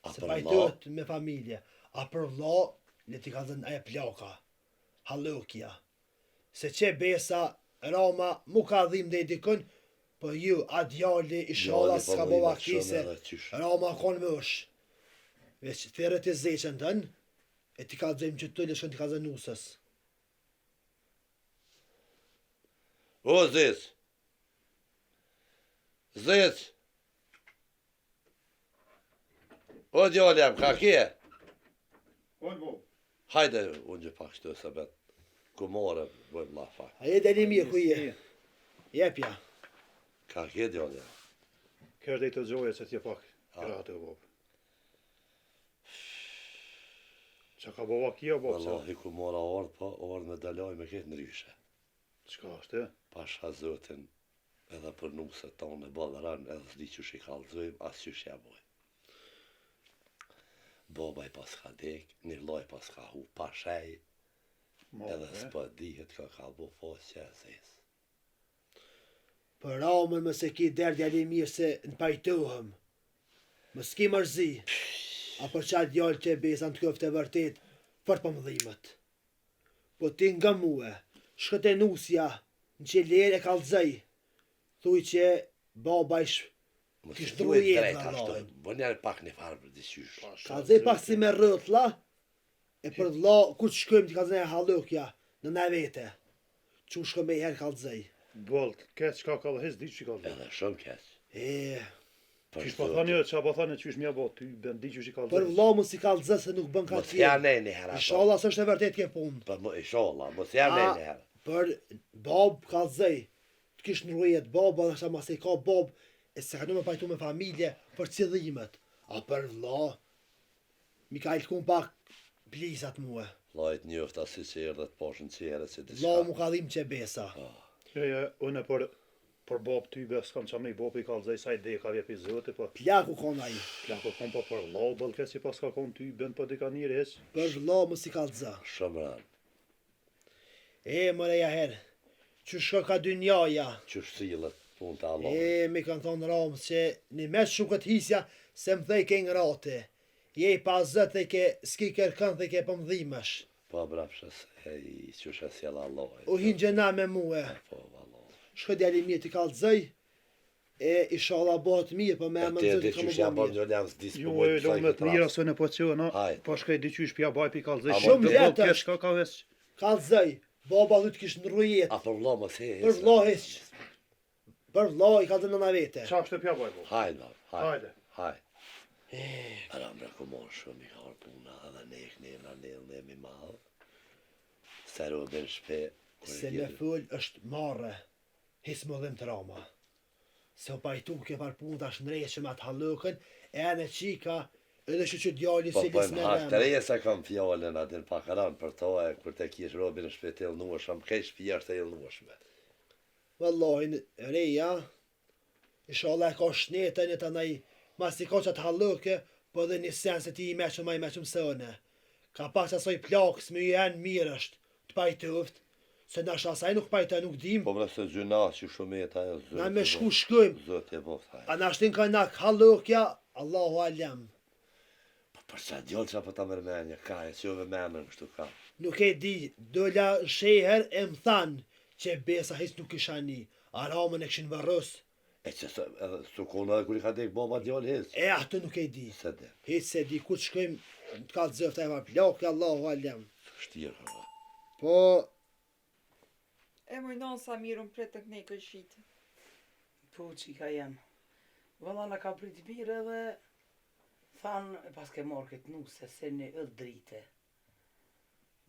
A Se për pajtohet me familje. A për vlla, le t'i kalzën aje plaka. Halukja. Se që besa, rama, mu ka dhim dhe i dikën, po ju, a djalli, i shala, s'ka bova kise, rama konë më është. Veç thërët e zeqen tën, e t'i kalzëm që të le shkën t'i kalzën nusës. O, zec! Zec! O, djali jam, ka kje? Hajde, unë gjë pak shtu se bet. Kumare, bëjmë la fak. A je deli mirë ku je? Jepja. Ka kje, djali jam? Kërë dhe të gjoje që t'je pak A. gratë e bobë. Që ka bova kia bobë, se Wallahi kumara ardh, pa ardh me dalaj me këtë ndryshe. qka është e? Pasha zotin edhe për nusët tonë e balaran edhe s'di që shi kalzojmë, as që shja bojmë. Baba i pas ka dek, një loj pas ka hu pashaj, edhe s'pa dihet ka kalbo pas që e zes. Për ramën më se ki der djali mirë se në pajtohëm. Më s'ki mërzi. A për qatë djallë që besa në të këftë e vërtet, për për mëdhimët. Po ti nga muë, shkët e nusja, në që lere e kalzëj, thuj që baba ish Kish duhet drujet, drejt valla. ashtu, bo njerë pak një farë për disysh. kalzëj pak si me rëtla, e për vla, ku të shkojmë t'i kalzëj e halukja, në ne vete. Që shkëm e herë kalzëj. Bolt, këtë qka ka dhe hez, di që ka dhe. Edhe shumë keq. E, Për Qysh pa thani, qa pa thani, qysh mja bo, ty ben di që ka për dhe. vla mu si kalzë se nuk bën ka mos ja tjerë. ne një herë ato. Inshallah s'është e vërtet ke punë. Për më ishallah, mos ja ne A, një herë. për bab kalzëj, të kish në rujet baba, dhe shta mas e ka bab, e se ka në me pajtu me familje për cilëjimet. A për vla, mi ka ilkun pak plisat muë. Lajt njofta si që erdhe të poshën qere si Vla mu diska. ka dhim që besa. Unë për bob ty be s'kam qam i bob i kalzej sa i de ka vjepi zote, po Plaku kon ai. plako kom po për lau bëllke që pas ka kon ty ben po di ka njëri heq. Për vla mu si kalza. Shumë ranë, E, mëreja herë, që shko ka dynjaja. që shsillet pun të Allah. E, mi kanë thonë ramës që një mes shukët hisja, se më thej ke ngrate. Je i pa zët e ke, s'ki kërkën dhe ke pëmdhimesh. Po brapshës, e i që shesjela Allah. U hinë gjena me muë. Po, Allah. Shko djali mirë t'i kalzëj, e ishala bëhet mirë, po me E më te nëzët di ka që më shja bëhet bon mirë. një ljanë s'di s'po Ju bojnë e lo me të mira se në po qëna, Hajde. po shkaj di qysh pja baj pi kalzej. A, Shumë Shumë letë letë është. Shka ka veç. Kalzëj, baba dhut kish në rujet, A për vla më the. për vla heq. Për vla i kalzën në vete. Qa është e pja baj bo? Hajde, bab, hajde. Hajde. Hajde. Ara mre kumon shumë i ka orë puna edhe ne ik ne mi malë. Se robin shpe. Se me full është marre, his më dhim të rama. Se o pajtu ke par punë tash në rejë që ma të halukën, e në qika, edhe që djali Po si po lis me më hak të rema. reje se kam fjallën atin pakaran për to e kur te kish robin shpe të ilnuashëm, kej shpija është e ilnuashme. Wallahi, reja, inshallah ka shnetën e të nej, mas i ka që të haluke, po dhe një sen se ti i meqëm ma i meqëm sëne. Ka pas asoj plakës, me ju janë mirë është, të pajtuft, se nash asaj nuk pajta nuk dim, Po mre se gjuna që shumeta e zëtë. na me shku shkojmë, Zëtë e boft, hajde. a nashtin ka nak halukja, Allahu alem. Po për sa djollë që po ta mërmenja, ka e që jove memën kështu ka. Nuk e di, dola sheher e më thanë që besa his nuk isha një, a ramën e këshin vërës, E që edhe sukona edhe kur I ka dek baba djali hez. E atë nuk e di. Se de. Hiç se di ku të shkojmë, të ka zëfta e va plak, Allahu alem. Shtirë. Po, E mojnon sa mirë unë pret të kënej këshitë. Po, qika jam. Valla na ka prit mirë edhe thanë, e pas ke marrë këtë nuse, se në ëllë drite.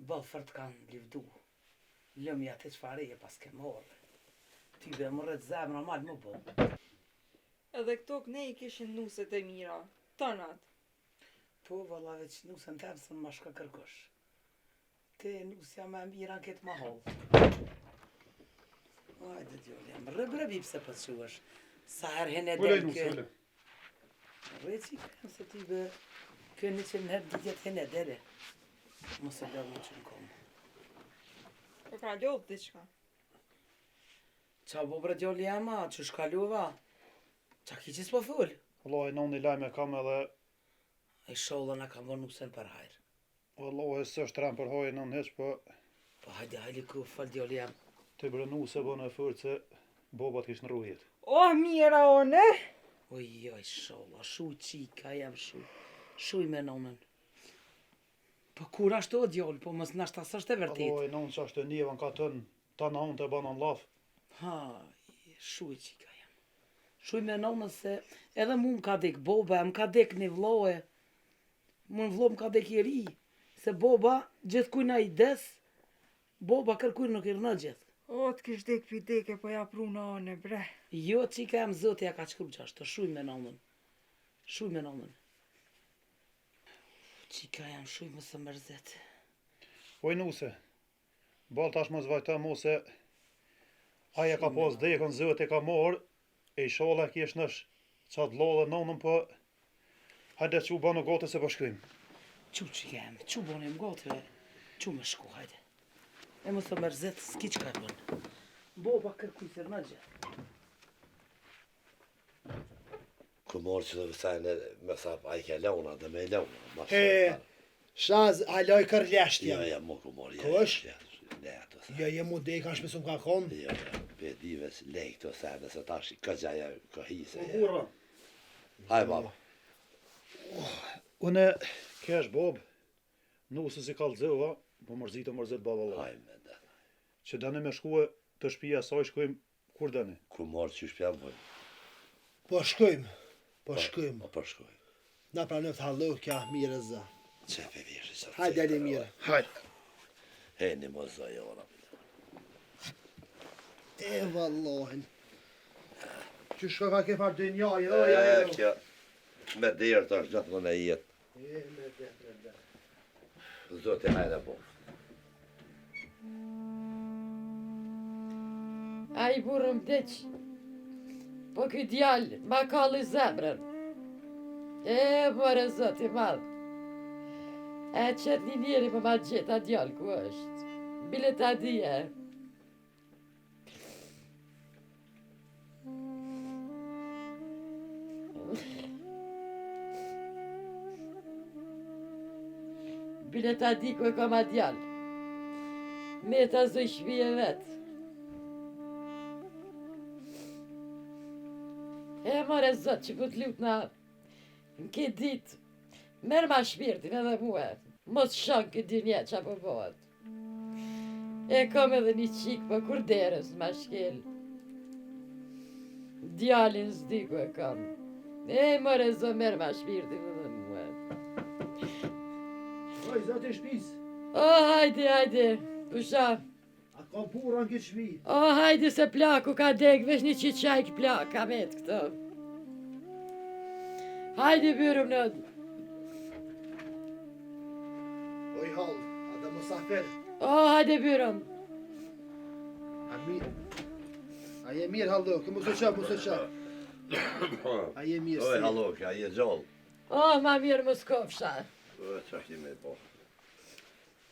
Bëfërt kanë livdu. Lëmja të qfareje pas ke marrë. Ty be më rrët zemra malë më bo. Edhe këto kënej kishin nuset e mira. Tënat. Po, valla veç nusën temë së në ma shka kërkosh. Te nusja me mira në këtë ma hollë. Ajde, djoli, jam rëbrebi pse për të shuash. Sa her hene del kë... Reci kërëm se ty be... Kë një që më herë ditjet hene dele. Mos e lëvë në që në komë. Po ka lodhë diçka. Qa bo bre djoli jema, që shkaluva? Qa ki që s'po full? Wallahi noni lajme kam edhe E sholla na ka vënë nusën për hajrë. wallahi s'është rem për hojë nën hiç, po Po hajde hajli ku fal djoli jam. të brënu se bënë e fërë se bobat kishë në rrujet. O, mira one! Oj, sholla, shu qika jam shu. Shuj me nonën. Po kur ashtu o djoli, po mos nashta s'është e vërtet. Wallahi non që është e njevën ka tënë, ta në unë të banë në laf. Ha, shuj qika jam. Shuj me nonën se edhe mu më ka dek boba, më ka dek një vloe. Më në vlo më ka dek I ri. Se boba gjithë kujna I des, boba kërkuj nuk I rënë gjithë. O, të kish dek pi deke, po ja pruna one, bre. Jo, qika jam zote ja ka qkru qashtë, shuj me nonën. Shuj me nonën. Qika jam shuj më së mërzet. Oj nuse, bal tash mos vajta mu se aja ka pas dekën zët e ka morë, e I shala kjesh nësh qatë lo dhe nonën, po hajde që u banu gote se po shkrim. Qu qika jam, qu bonim gote, qu me shku, hajde. E më së mërzet, s'ki qka e bënë. Boba kërkuj të rënë gjithë. Ku morë që të vësajnë me sa a I ke leuna dhe me leuna. Ma e, shaz, haloj kërlesht Ja, jam. ja, mo ku morë. Kush? Ne ato sa. Jo, jem u dek, ashtë mësum ka kom. Ja, pe dive lej këto sene se tash ka gjaja ka hise. Burra. Haj baba. Une kesh bob, nusës I kalëzëva, po mërzit baba Allah. Haj me dhe. Që dëne me shkue të shpia saj shkojmë, kur dëne? Ku morë që shpja më bëjmë. Po shkojmë, po shkojmë. Po shkoj. Na pranëm të hallo kja mirë zë. Që pe vishë që. Hajde ali mirë. Hajde. Heni më zëjë ora. E vallohin. Që shko ka ke farë dënjaj, Kjo. Me derë të është gjatë në jetë. E, me dhe. Zote hajde po. A I burëm deq, po ky djallë ma kalli zemrën. E, more zoti madhë. E qëtë një njeri më ma gjitha djallë ku është. Bile ta dije. Bile ta di ku e ka ma djallë. Me ta zoj shpije vetë. E more zot që ku t'lut na në këtë ditë, merë ma shpirtin edhe muhe, mos shon këtë dynje që apo bëhet. E kam edhe një qikë për kur derës ma shkel. Djalin s'di ku e kam. E more zot merë ma shpirtin edhe muhe. Oj, zote shpis. O, hajde, pusha. A ka burra në këtë shpi. O, hajde se plaku ka dek, vesh një qiqajk plak ka vetë këto. Hajde byrëm në. Oj, hall, a da mosafer. O, hajde byrëm. A mirë. A je mirë, hallo, këmë së qa. A je mirë, Oj, si. hallo, kja je gjallë. O, ma mirë më skofsha. Që është me po.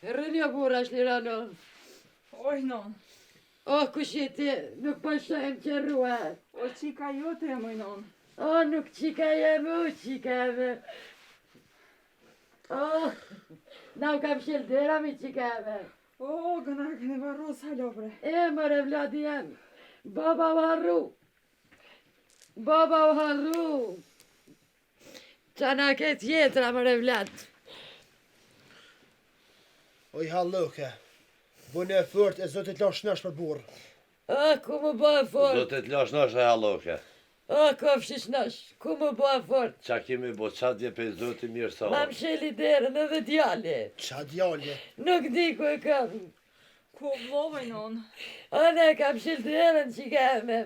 Rënjo burra shlirano. Oj, non. O, kush je ti, nuk po shohem që rrua. O, qika jote e mojnon. O, nuk qika jeme, o, qika jeme. O, na u kam shel dera mi qika jeme. O, gëna këni varros halo, bre. E, mëre vladi jem, baba varru. Baba u harru. Qa na ketë jetra më revlat. Oj halloke, bënë e fort e zotit lash nash për burë. Ku më bëhe fort. Zotit lash nash e halloke. Kofshish nash, ku më bëhe fort. Qa kemi bo qatje pe zotit mirë sa Ma orë. më sheli derën edhe djale. Qa djale? Nuk di ku e kam. Ku vlova non? Ane kam shel derën që keme.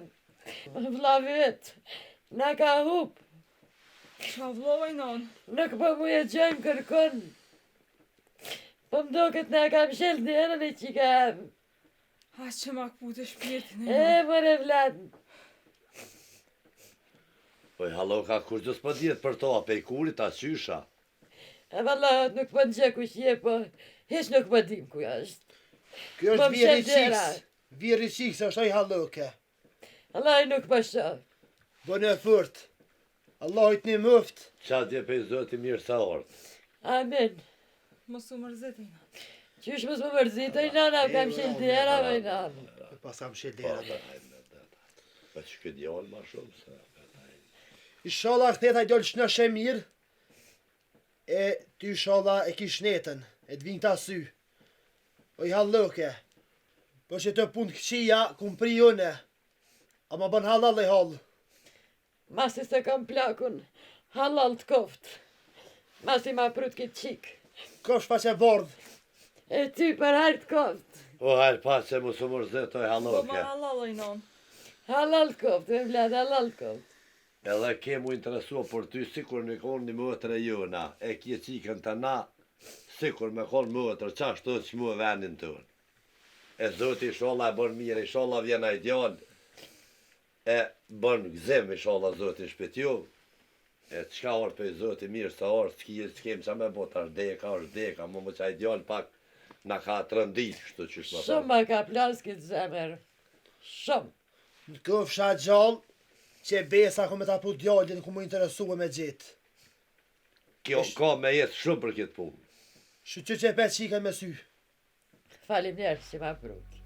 Vla vetë, na ka hup. Qa vlova non? Nuk po mu e gjojmë kërkon. Po më do këtë na kam shel derën e që keme. As që ma këpute shpirtin Mëre vlad. Oj halloka, kur gjës për djetë për to, pe i kurit a qysha. Valla nuk po në gjë ku shje, po hiç nuk po dim ku është. Kjo Po është më vjeri shel dera. qiks. Vjeri qiks është oj halloke. Allah nuk po shoh. Bënë e fort. Allahit një mëft. Qatje pe zotit mirë sa orë. Amen. Mos u mërzeti non. Qysh mos më mërzitoj nana, kam shel dera me nana. Pas am shel dera. Pa që këtë djallë ma shumë se. Inshallah ktheta i dole shnash e mirë. E ty inshallah e kish netën. E të vinë ta sy. Oj halloke. Po që të punë këqia, kum pri une. A ma bën halal e hall. Masi se kam plakun, halal të koft. Masi ma prut këtë qik. Kosh pa që bordh. E ty për hartë koft. O hajrë pa që mu së mërzet oj Po ma halloke. halaloj non. Halal të koft, me vlad, halal të koft. Edhe kemu interesua për ty, sikur në konë një mëtër e jona, e kje qikën të na, sikur me konë mëtër, qashtu që mu e venin tënë. E zoti sholla e bën mirë, sholla vjen a i djallë, e bën gzim, sholla zoti shpetju, e qka orë për zoti mirë sa orë, s'kem qa me bota, është deka, mu më qa i djallë pak, na ka të rëndit, kështu që shma Shumë ma ka plas këtë zemër. Shumë. Në këfsha gjallë, që besa ku me ta pu djallin, ku mu interesua me gjithë. Kjo ka me jetë shumë për këtë punë. Shë që e pe qikën me sy. Falim njerë që ma prut.